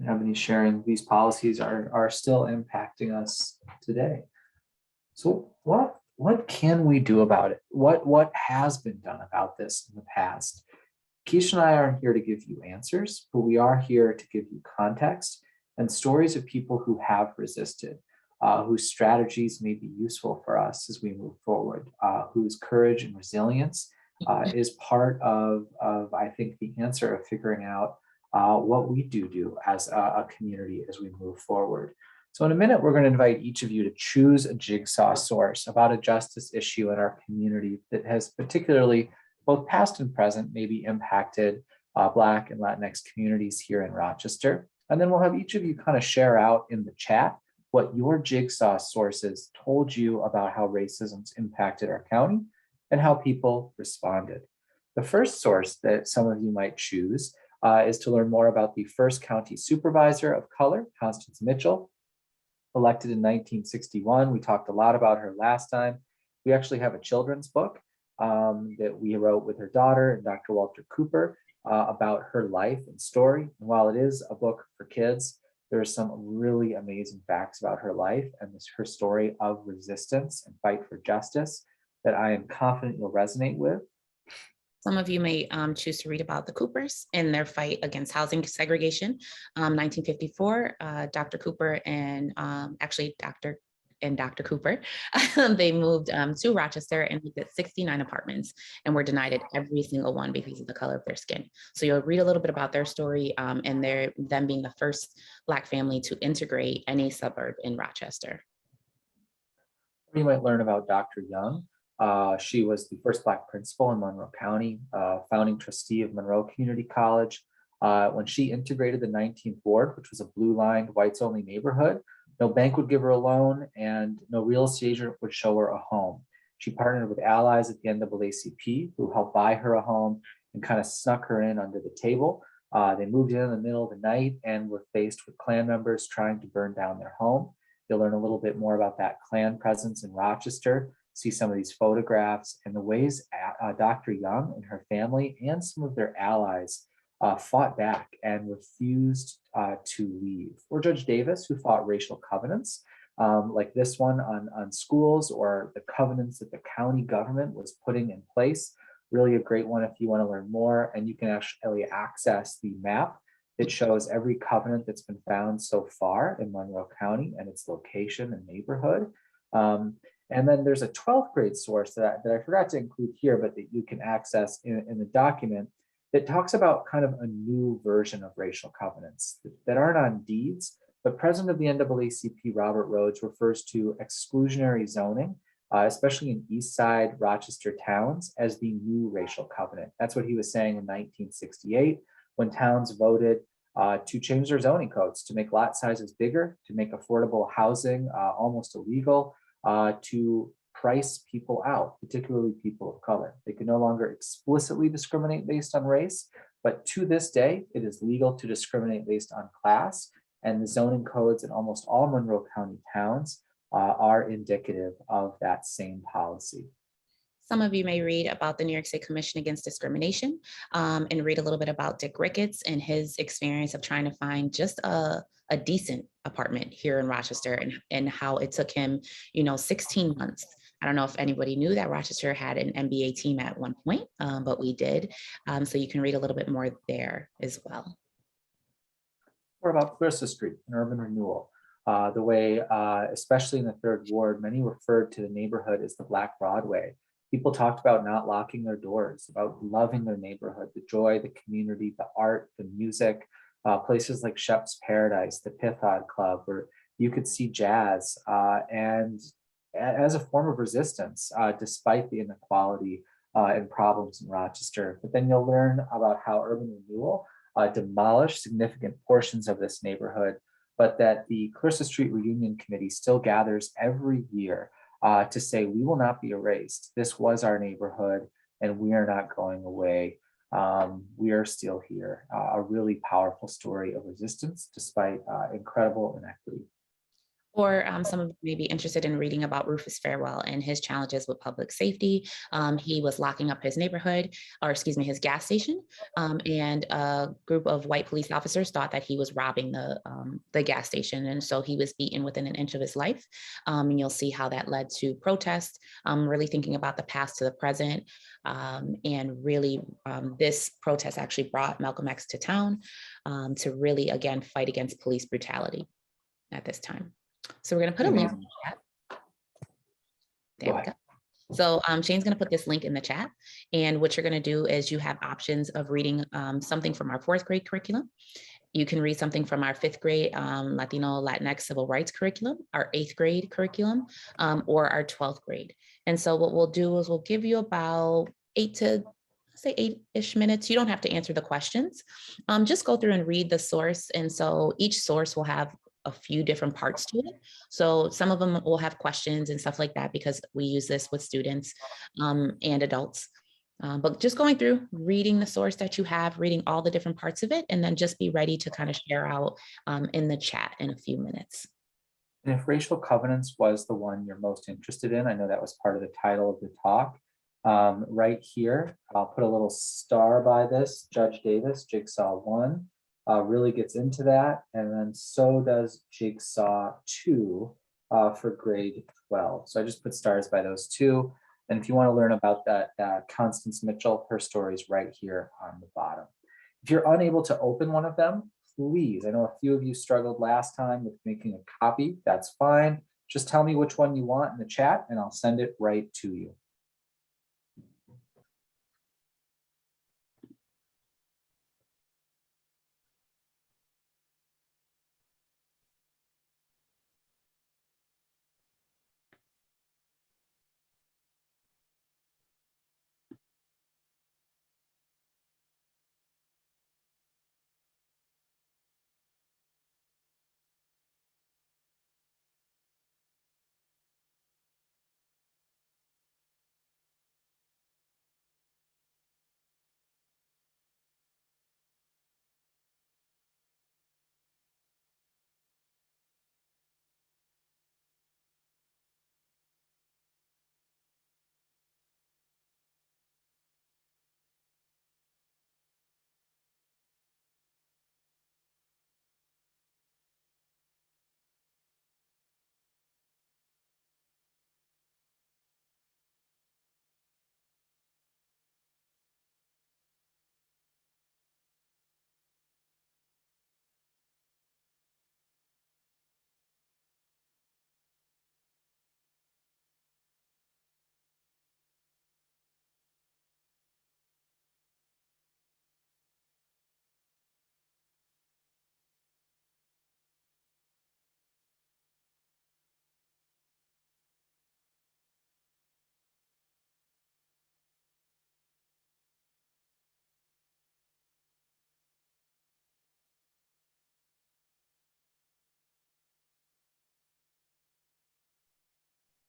Ebony sharing these policies are still impacting us today. So what can we do about it? What has been done about this in the past? Keisha and I aren't here to give you answers, but we are here to give you context and stories of people who have resisted, whose strategies may be useful for us as we move forward, whose courage and resilience is part of I think the answer of figuring out what we do as a community as we move forward. So in a minute, we're going to invite each of you to choose a jigsaw source about a justice issue in our community that has particularly, both past and present, maybe impacted Black and Latinx communities here in Rochester. And then we'll have each of you kind of share out in the chat what your jigsaw sources told you about how racism's impacted our county and how people responded. The first source that some of you might choose is to learn more about the first county supervisor of color, Constance Mitchell, elected in 1961. We talked a lot about her last time. We actually have a children's book that we wrote with her daughter and Dr. Walter Cooper about her life and story. And while it is a book for kids, there are some really amazing facts about her life and her story of resistance and fight for justice that I am confident you'll resonate with. Some of you may choose to read about the Coopers and their fight against housing segregation. 1954, Dr. Cooper and actually Dr. Cooper, they moved to Rochester and looked at 69 apartments and were denied at every single one because of the color of their skin. So you'll read a little bit about their story and them being the first Black family to integrate any suburb in Rochester. You might learn about Dr. Young. She was the first Black principal in Monroe County, founding trustee of Monroe Community College. When she integrated the 19th Ward, which was a blue-lined, whites-only neighborhood, no bank would give her a loan and no real estate agent would show her a home. She partnered with allies at the NAACP who helped buy her a home and kind of snuck her in under the table. They moved in the middle of the night and were faced with Klan members trying to burn down their home. You'll learn a little bit more about that Klan presence in Rochester, see some of these photographs and the ways Dr. Young and her family and some of their allies fought back and refused to leave. Or Judge Davis, who fought racial covenants, like this one on schools, or the covenants that the county government was putting in place. Really a great one if you want to learn more, and you can actually access the map that shows every covenant that's been found so far in Monroe County and its location and neighborhood. And then there's a 12th grade source that I forgot to include here, but that you can access in the document that talks about kind of a new version of racial covenants that aren't on deeds, but President of the NAACP, Robert Rhodes, refers to exclusionary zoning, especially in East Side Rochester towns, as the new racial covenant. That's what he was saying in 1968 when towns voted to change their zoning codes, to make lot sizes bigger, to make affordable housing almost illegal, to price people out, particularly people of color. They can no longer explicitly discriminate based on race, but to this day, it is legal to discriminate based on class, and the zoning codes in almost all Monroe County towns are indicative of that same policy. Some of you may read about the New York State Commission Against Discrimination and read a little bit about Dick Ricketts and his experience of trying to find just a decent apartment here in Rochester, and how it took him, 16 months. I don't know if anybody knew that Rochester had an NBA team at one point, but we did. So you can read a little bit more there as well. Or about Clarissa Street and urban renewal. The way, especially in the 3rd Ward, many referred to the neighborhood as the Black Broadway. People talked about not locking their doors, about loving their neighborhood, the joy, the community, the art, the music, places like Shep's Paradise, the Python Club, where you could see jazz and as a form of resistance, despite the inequality and problems in Rochester. But then you'll learn about how urban renewal demolished significant portions of this neighborhood, but that the Clarissa Street Reunion Committee still gathers every year to say, we will not be erased. This was our neighborhood and we are not going away. We are still here. A really powerful story of resistance despite incredible inequity. Or some of you may be interested in reading about Rufus Fairwell and his challenges with public safety. He was locking up his neighborhood, or excuse me, his gas station, and a group of white police officers thought that he was robbing the gas station, and so he was beaten within an inch of his life. And you'll see how that led to protests, really thinking about the past to the present, and really this protest actually brought Malcolm X to town to really, again, fight against police brutality at this time. So we're going to put a link in the chat. There we go. So Shane's going to put this link in the chat. And what you're going to do is you have options of reading something from our 4th grade curriculum. You can read something from our 5th grade Latino, Latinx civil rights curriculum, our 8th grade curriculum, or our 12th grade. And so what we'll do is we'll give you about 8-ish minutes. You don't have to answer the questions. Just go through and read the source. And so each source will have a few different parts to it. So some of them will have questions and stuff like that because we use this with students and adults. But just going through, reading the source that you have, reading all the different parts of it, and then just be ready to kind of share out in the chat in a few minutes. And if racial covenants was the one you're most interested in, I know that was part of the title of the talk. Right here, I'll put a little star by this. Judge Davis, Jigsaw 1, really gets into that. And then so does Jigsaw 2 for grade 12. So I just put stars by those two. And if you want to learn about that, Constance Mitchell, her story is right here on the bottom. If you're unable to open one of them, please, I know a few of you struggled last time with making a copy. That's fine. Just tell me which one you want in the chat and I'll send it right to you.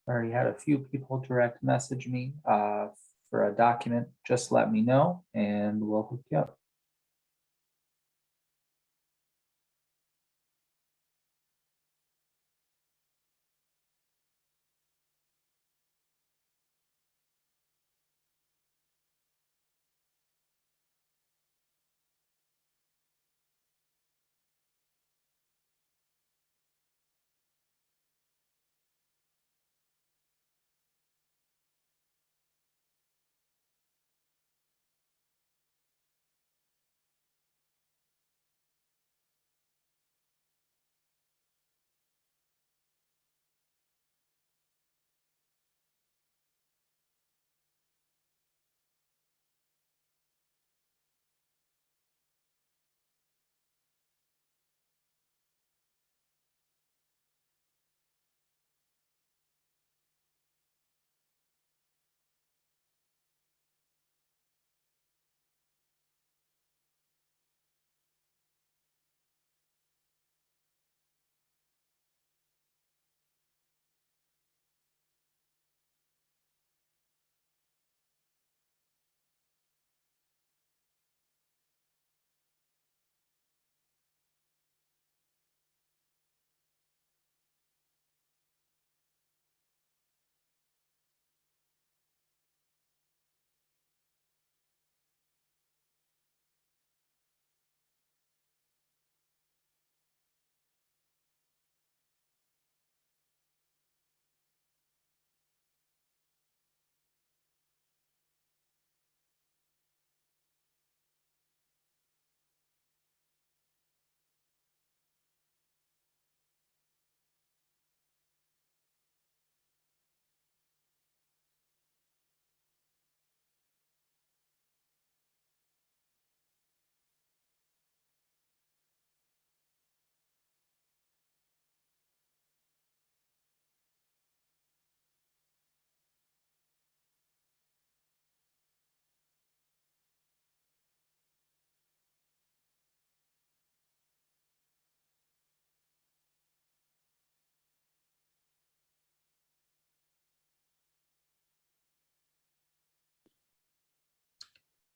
I already had a few people direct message me for a document. Just let me know and we'll hook you up.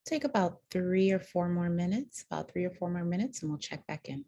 Take about 3 or 4 more minutes, and we'll check back in.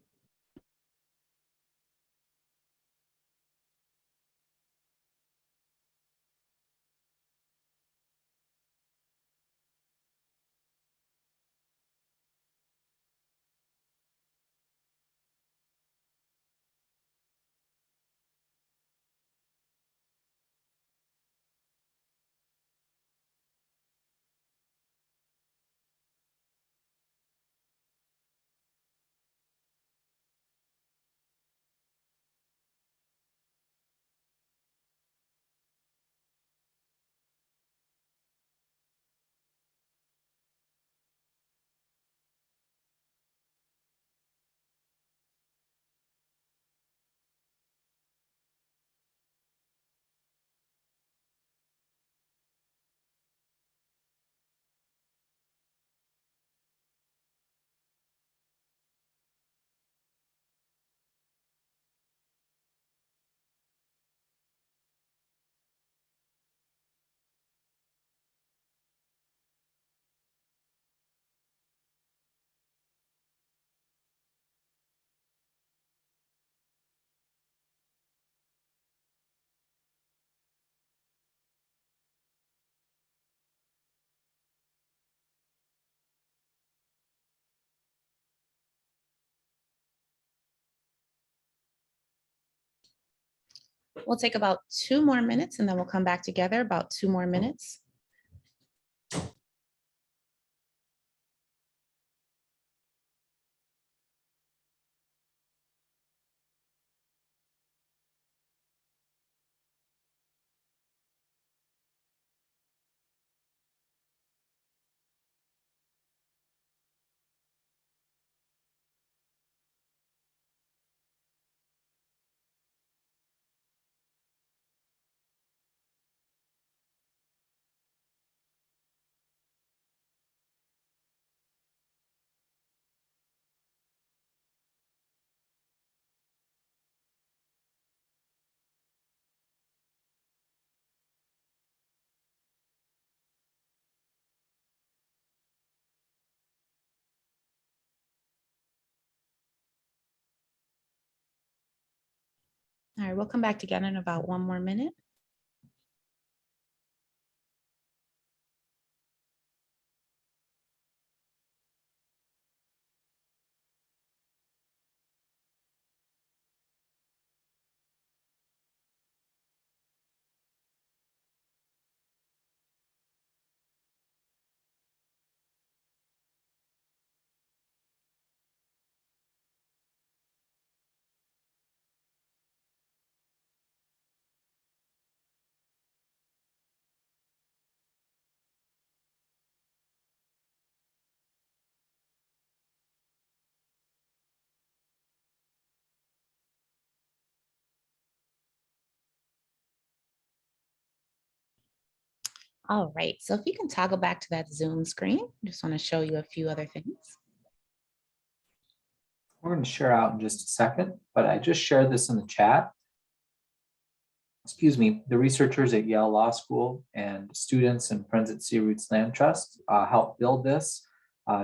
We'll take about 2 more minutes and then we'll come back together, about 2 more minutes. All right, we'll come back together in about 1 more minute. All right, so if you can toggle back to that Zoom screen, I just want to show you a few other things. We're going to share out in just a second, but I just shared this in the chat. Excuse me, the researchers at Yale Law School and students and friends at Cedar Roots Land Trust helped build this.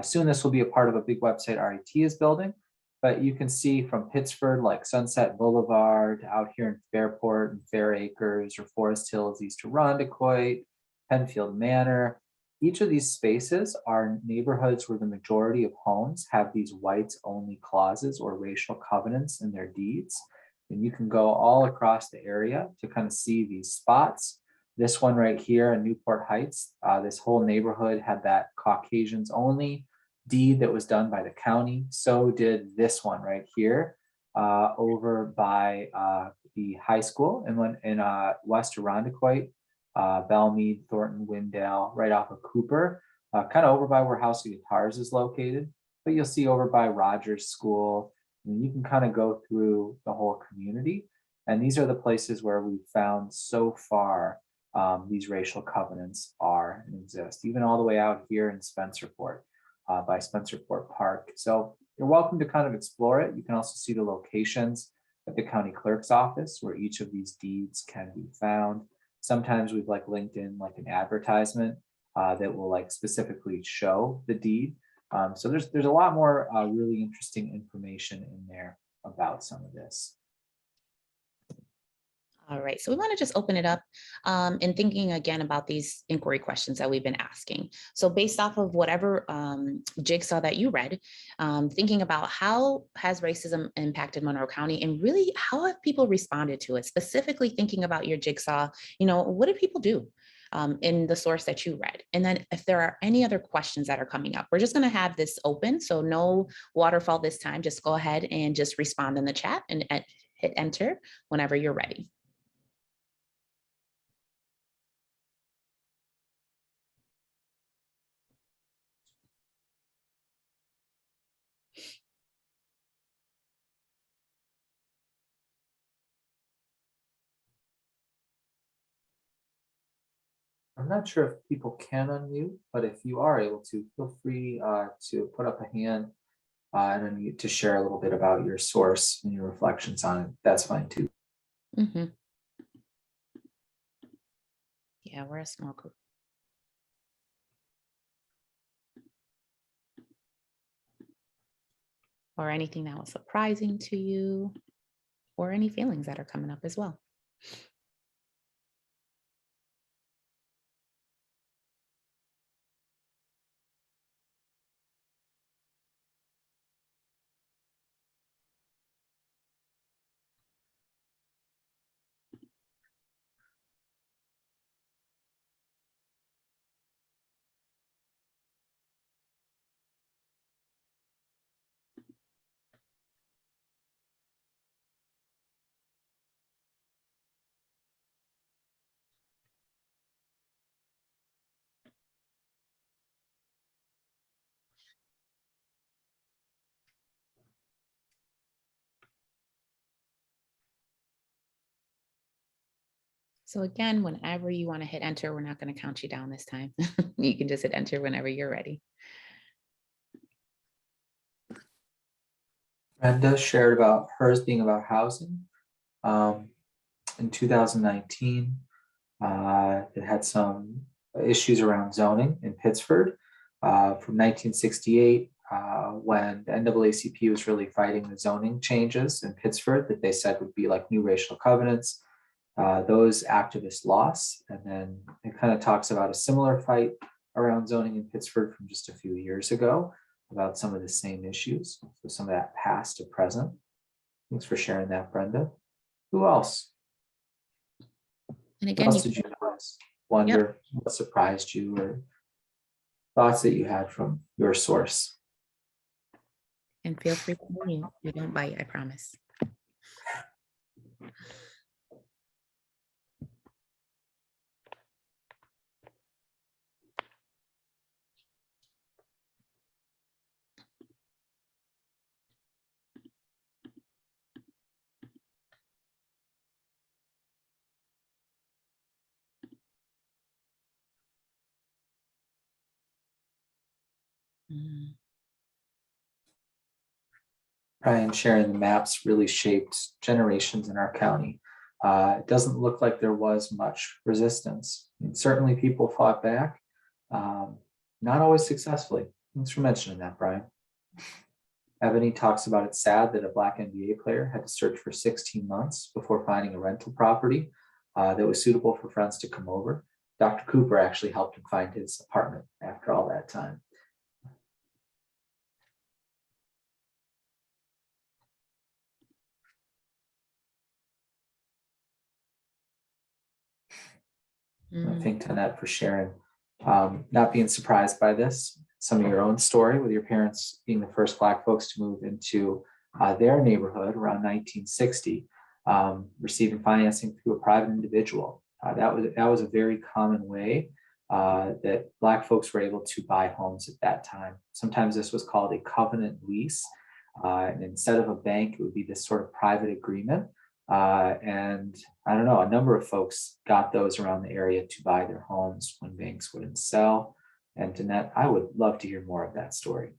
Soon this will be a part of a big website RIT is building, but you can see from Pittsford, like Sunset Boulevard, out here in Fairport and Fair Acres or Forest Hills, east to Rondequoit, Penfield Manor. Each of these spaces are neighborhoods where the majority of homes have these whites only clauses or racial covenants in their deeds. And you can go all across the area to kind of see these spots. This one right here in Newport Heights, this whole neighborhood had that Caucasians only deed that was done by the county. So did this one right here over by the high school and when in West Irondequoit, Belmead, Thornton, Windale, right off of Cooper, kind of over by where House of Guitars is located. But you'll see over by Rogers School, and you can kind of go through the whole community. And these are the places where we've found so far these racial covenants are and exist, even all the way out here in Spencerport by Spencerport Park. So you're welcome to kind of explore it. You can also see the locations at the county clerk's office where each of these deeds can be found. Sometimes we've like linked in like an advertisement that will like specifically show the deed. So there's a lot more really interesting information in there about some of this. All right, so we want to just open it up and thinking again about these inquiry questions that we've been asking. So based off of whatever jigsaw that you read, thinking about how has racism impacted Monroe County and really how have people responded to it? Specifically thinking about your jigsaw, what did people do in the source that you read? And then if there are any other questions that are coming up, we're just going to have this open. So no waterfall this time. Just go ahead and just respond in the chat and hit enter whenever you're ready. I'm not sure if people can unmute, but if you are able to, feel free to put up a hand and unmute to share a little bit about your source and your reflections on it. That's fine too. Mm-hmm. Yeah, we're a small group. Or anything that was surprising to you, or any feelings that are coming up as well. So again, whenever you want to hit enter, we're not going to count you down this time. You can just hit enter whenever you're ready. Brenda shared about hers being about housing. In 2019, it had some issues around zoning in Pittsford from 1968, when the NAACP was really fighting the zoning changes in Pittsford that they said would be like new racial covenants. Those activists lost, and then it kind of talks about a similar fight around zoning in Pittsford from just a few years ago about some of the same issues. So some of that past to present. Thanks for sharing that, Brenda. Who else? And What again, else did you notice? Wonder, what surprised you, or thoughts that you had from your source? and feel free to mute. We don't bite, I promise. Mm. Brian sharing the maps really shaped generations in our county. It doesn't look like there was much resistance. And certainly people fought back, not always successfully. Thanks for mentioning that, Brian. Ebony talks about it's sad that a Black NBA player had to search for 16 months before finding a rental property that was suitable for friends to come over. Dr. Cooper actually helped him find his apartment after all that time. I thank Tanette for sharing, not being surprised by this, some of your own story with your parents being the first Black folks to move into their neighborhood around 1960, receiving financing through a private individual. That was a very common way that Black folks were able to buy homes at that time. Sometimes this was called a covenant lease, and instead of a bank, it would be this sort of private agreement. And I don't know, a number of folks got those around the area to buy their homes when banks wouldn't sell. And Danette, I would love to hear more of that story.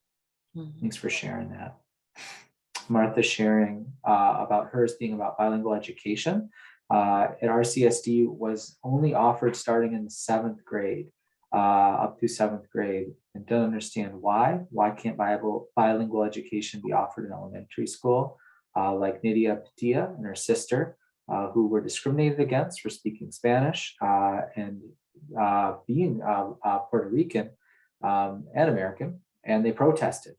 Mm-hmm. Thanks for sharing that. Martha sharing about hers being about bilingual education at RCSD was only offered starting in the 7th grade. up to 7th grade and don't understand why. Why can't bilingual education be offered in elementary school? Like Nydia Padilla and her sister, who were discriminated against for speaking Spanish and being Puerto Rican and American, and they protested.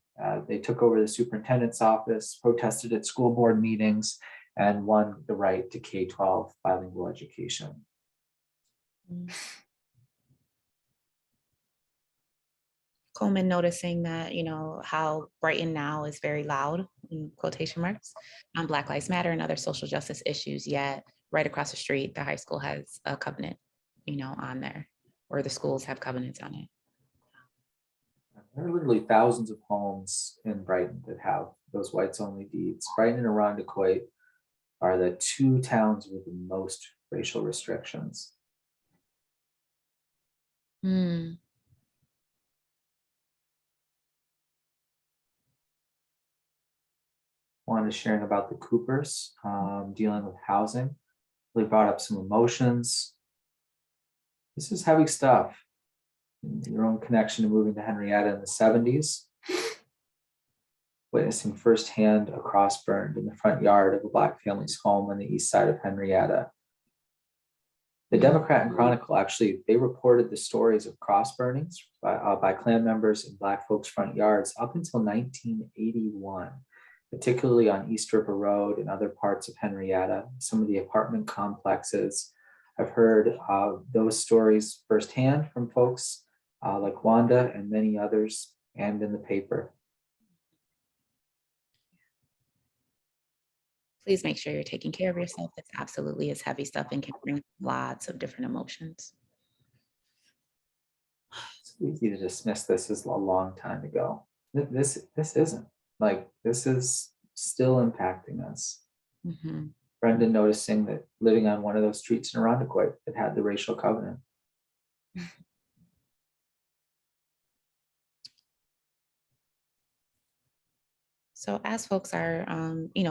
They took over the superintendent's office, protested at school board meetings, and won the right to K-12 bilingual education. Coleman noticing that, how Brighton now is very loud, in quotation marks, on Black Lives Matter and other social justice issues, yet right across the street, the high school has a covenant, on there, or the schools have covenants on it. There are literally thousands of homes in Brighton that have those whites only deeds. Brighton and Irondequoit are the 2 towns with the most racial restrictions. Wanted to sharing about the Coopers, dealing with housing. They brought up some emotions. This is heavy stuff. Your own connection to moving to Henrietta in the 70s. Witnessing firsthand a cross burned in the front yard of a Black family's home on the east side of Henrietta. The Democrat and Chronicle actually, they reported the stories of cross burnings by Klan members in Black folks' front yards up until 1981, particularly on East River Road and other parts of Henrietta, some of the apartment complexes. I've heard those stories firsthand from folks like Wanda and many others, and in the paper. Please make sure you're taking care of yourself. This absolutely is heavy stuff and can bring lots of different emotions. It's easy to dismiss this as a long time ago. This isn't. Like, this is still impacting us. Brendan noticing that living on one of those streets in Irondequoit that had the racial covenant. So as folks are,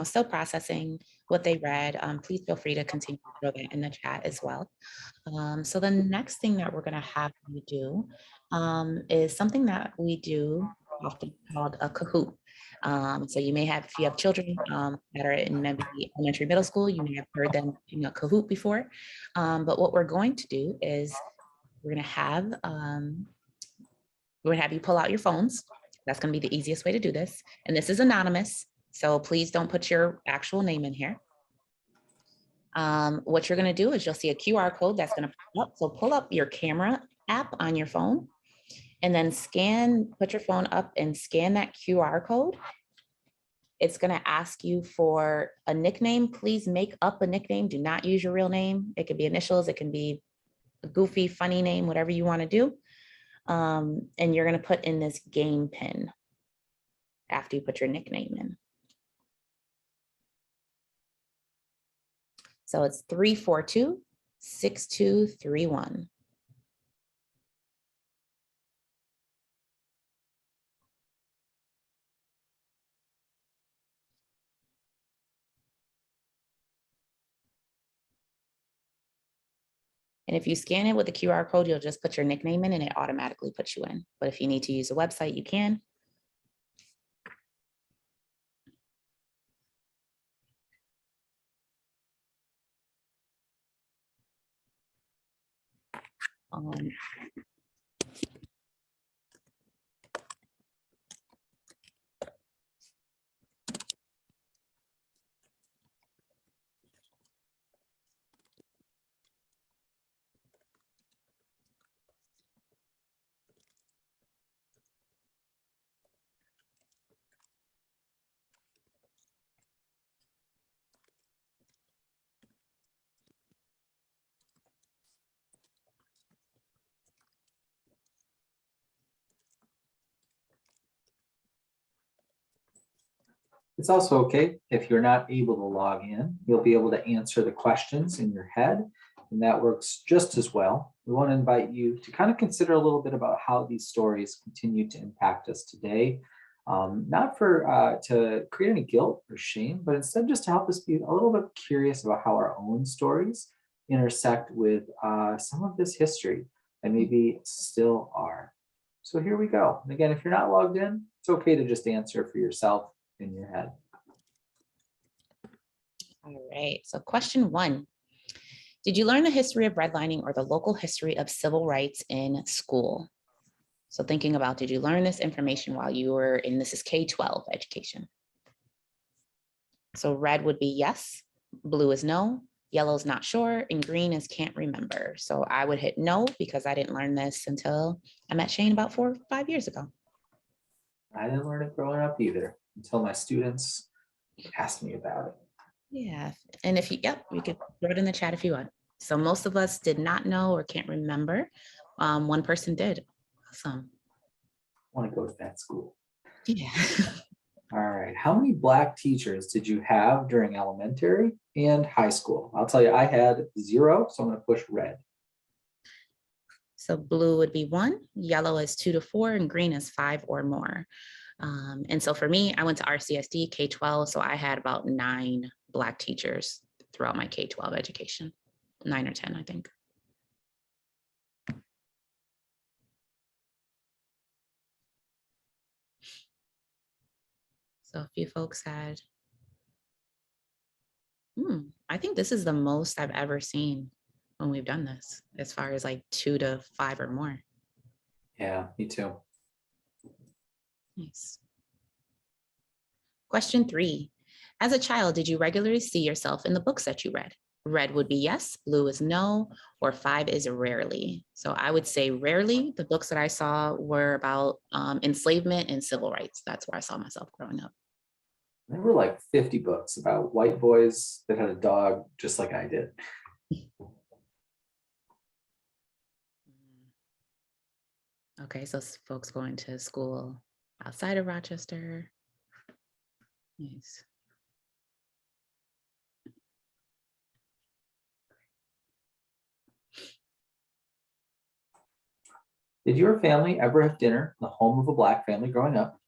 still processing what they read, please feel free to continue to throw that in the chat as well. So the next thing that we're going to have you do is something that we do often called a Kahoot. So you may have, if you have children that are in maybe elementary, middle school, you may have heard them in a Kahoot before. But what we're going to do is we're going to have you pull out your phones. That's going to be the easiest way to do this. And this is anonymous, so please don't put your actual name in here. What you're going to do is you'll see a QR code that's going to pop up. So pull up your camera app on your phone and then put your phone up and scan that QR code. It's going to ask you for a nickname. Please make up a nickname. Do not use your real name. It could be initials. It can be a goofy, funny name, whatever you want to do. And you're going to put in this game pin after you put your nickname in. So it's 342-6231. And if you scan it with the QR code, you'll just put your nickname in and it automatically puts you in. But if you need to use a website, you can. It's also okay if you're not able to log in, you'll be able to answer the questions in your head, and that works just as well. We want to invite you to kind of consider a little bit about how these stories continue to impact us today, not to create any guilt or shame, but instead just to help us be a little bit curious about how our own stories intersect with some of this history and maybe still are. So here we go. And again, if you're not logged in, it's okay to just answer for yourself in your head. All right, so question 1. Did you learn the history of redlining or the local history of civil rights in school? So thinking about, did you learn this information while you were in, this is K-12 education. So red would be yes, blue is no, yellow is not sure, and green is can't remember. So I would hit no because I didn't learn this until I met Shane about 4 or 5 years ago. I didn't learn it growing up either until my students asked me about it. Yeah, and if you, you could throw it in the chat if you want. So most of us did not know or can't remember. One person did. Awesome. I want to go to that school. Yeah. All right. How many Black teachers did you have during elementary and high school? I'll tell you, I had 0, so I'm going to push red. So blue would be 1, yellow is 2 to 4, and green is 5 or more. And so for me, I went to RCSD K-12, so I had about 9 Black teachers throughout my K-12 education, 9 or 10, I think. So a few folks had, I think this is the most I've ever seen when we've done this, as far as like 2 to 5 or more. Yeah, me too. Nice. Question 3. As a child, did you regularly see yourself in the books that you read? Red would be yes, blue is no, or 5 is rarely. So I would say rarely. The books that I saw were about enslavement and civil rights. That's where I saw myself growing up. There were like 50 books about white boys that had a dog just like I did. Okay, so folks going to school outside of Rochester. Nice. Did your family ever have dinner in the home of a Black family growing up?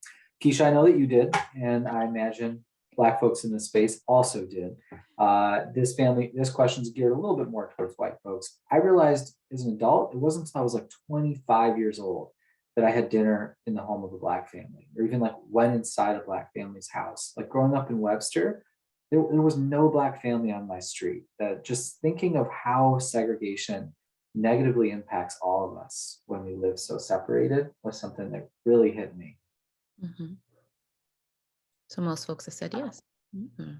Keisha, I know that you did, and I imagine Black folks in this space also did. This question is geared a little bit more towards white folks. I realized as an adult, it wasn't until I was like 25 years old that I had dinner in the home of a Black family, or even like went inside a Black family's house. Like growing up in Webster, there was no Black family on my street. Just thinking of how segregation negatively impacts all of us when we live so separated was something that really hit me. Mm-hmm. So most folks have said yes. Mm-hmm.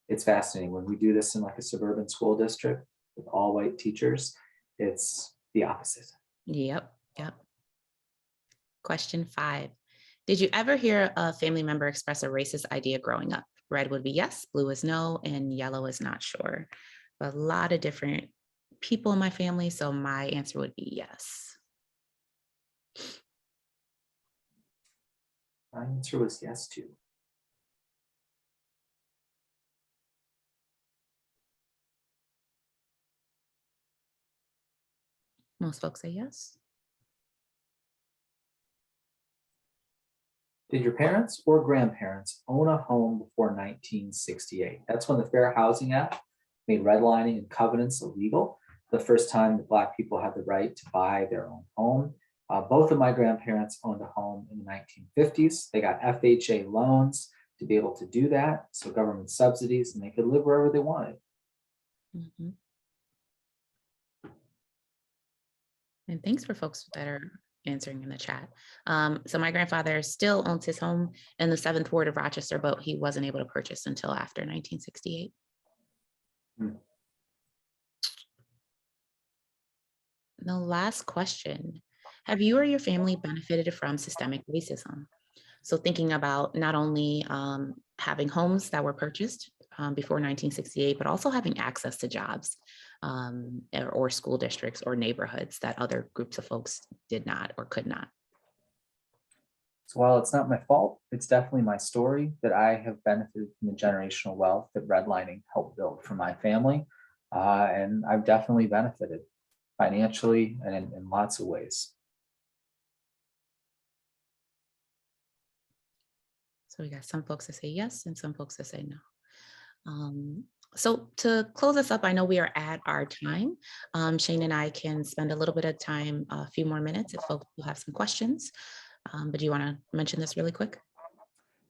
It's fascinating when we do this in like a suburban school district with all white teachers. It's the opposite. Yep. Question 5. Did you ever hear a family member express a racist idea growing up? Red would be yes, blue is no, and yellow is not sure. A lot of different people in my family, so my answer would be yes. My answer was yes too. Most folks say yes. Did your parents or grandparents own a home before 1968? That's when the Fair Housing Act made redlining and covenants illegal. The first time that Black people had the right to buy their own home. Both of my grandparents owned a home in the 1950s. They got FHA loans to be able to do that, so government subsidies, and they could live wherever they wanted. Mm-hmm. And thanks for folks that are answering in the chat. So my grandfather still owns his home in the 7th Ward of Rochester, but he wasn't able to purchase until after 1968. The last question, have you or your family benefited from systemic racism? So thinking about not only having homes that were purchased before 1968, but also having access to jobs or school districts or neighborhoods that other groups of folks did not or could not. So while it's not my fault, it's definitely my story that I have benefited from the generational wealth that redlining helped build for my family. And I've definitely benefited financially and in lots of ways. So we got some folks that say yes and some folks that say no. So to close us up, I know we are at our time. Shane and I can spend a little bit of time, a few more minutes if folks will have some questions. But do you want to mention this really quick?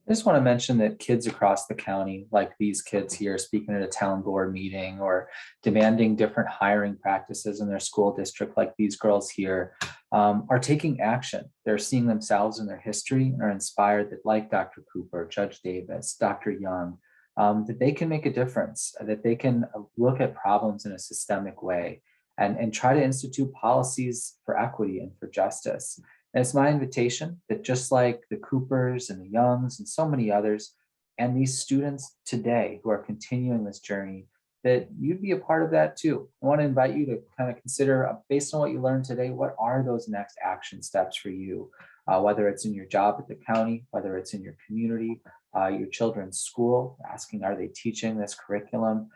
I just want to mention that kids across the county, like these kids here speaking at a town board meeting or demanding different hiring practices in their school district, like these girls here, are taking action. They're seeing themselves in their history and are inspired that, like Dr. Cooper, Judge Davis, Dr. Young, that they can make a difference, that they can look at problems in a systemic way and try to institute policies for equity and for justice. And it's my invitation that just like the Coopers and the Youngs and so many others, and these students today who are continuing this journey, that you'd be a part of that too. I want to invite you to kind of consider, based on what you learned today, what are those next action steps for you? Whether it's in your job at the county, whether it's in your community, your children's school, asking, are they teaching this curriculum?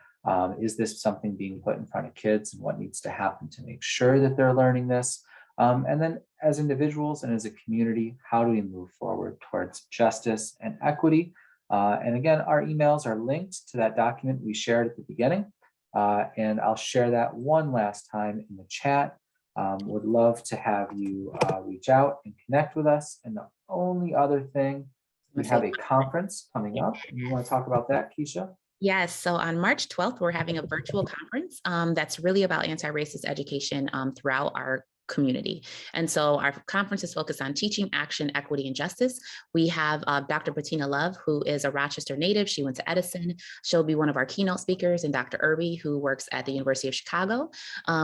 Is this something being put in front of kids, and what needs to happen to make sure that they're learning this? And then as individuals and as a community, how do we move forward towards justice and equity? And again, our emails are linked to that document we shared at the beginning. And I'll share that one last time in the chat. Would love to have you reach out and connect with us. And the only other thing, we have a conference coming up. You want to talk about that, Keisha? Yes, so on March 12th, we're having a virtual conference that's really about anti-racist education throughout our community. And so our conference is focused on teaching, action, equity, and justice. We have Dr. Bettina Love, who is a Rochester native. She went to Edison. She'll be one of our keynote speakers, and Dr. Irby, who works at the University of Chicago.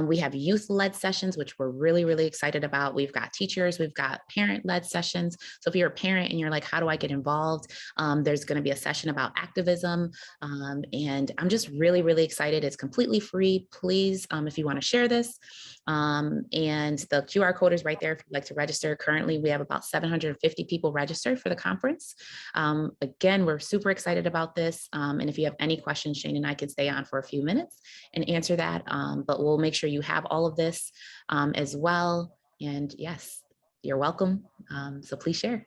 We have youth-led sessions, which we're really, really excited about. We've got teachers, we've got parent-led sessions. So if you're a parent and you're like, how do I get involved? There's going to be a session about activism. And I'm just really, really excited. It's completely free. Please, if you want to share this. And the QR code is right there if you'd like to register. Currently, we have about 750 people registered for the conference. Again, we're super excited about this. And if you have any questions, Shane and I can stay on for a few minutes and answer that. But we'll make sure you have all of this as well. And yes, you're welcome. So please share.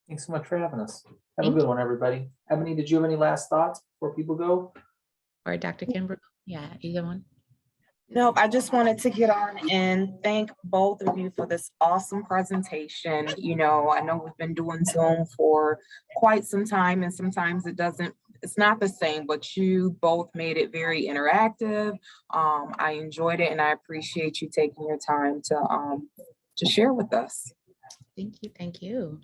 Thanks so much for having us. Have a good one, everybody. Ebony, did you have any last thoughts before people go? Or Dr. Kimber? Yeah, either one. Nope, I just wanted to get on and thank both of you for this awesome presentation. You know, I know we've been doing Zoom for quite some time, and sometimes it's not the same, but you both made it very interactive. I enjoyed it, and I appreciate you taking your time to share with us. Thank you. Thank you.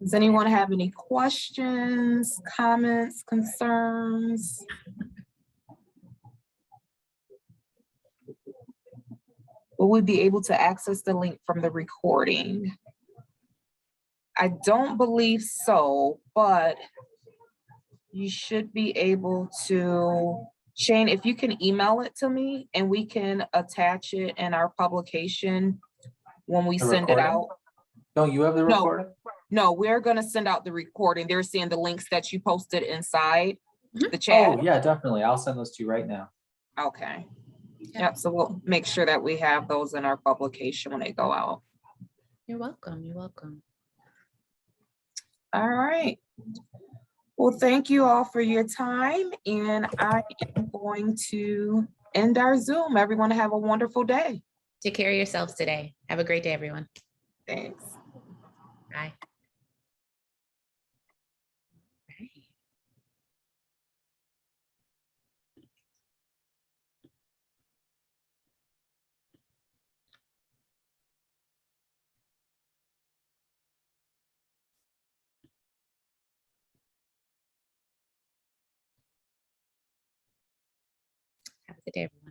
Does anyone have any questions, comments, concerns? Will we be able to access the link from the recording? I don't believe so, but you should be able to. Shane, if you can email it to me and we can attach it in our publication when we send it out. Don't you have the recording? No, we're gonna send out the recording. They're seeing the links that you posted inside the chat. Oh, yeah, definitely. I'll send those to you right now. Okay. Yep, so we'll make sure that we have those in our publication when they go out. You're welcome. You're welcome. All right. Well, thank you all for your time, and I am going to end our Zoom. Everyone have a wonderful day. Take care of yourselves today. Have a great day, everyone. Thanks. Bye. Have a good day, everyone.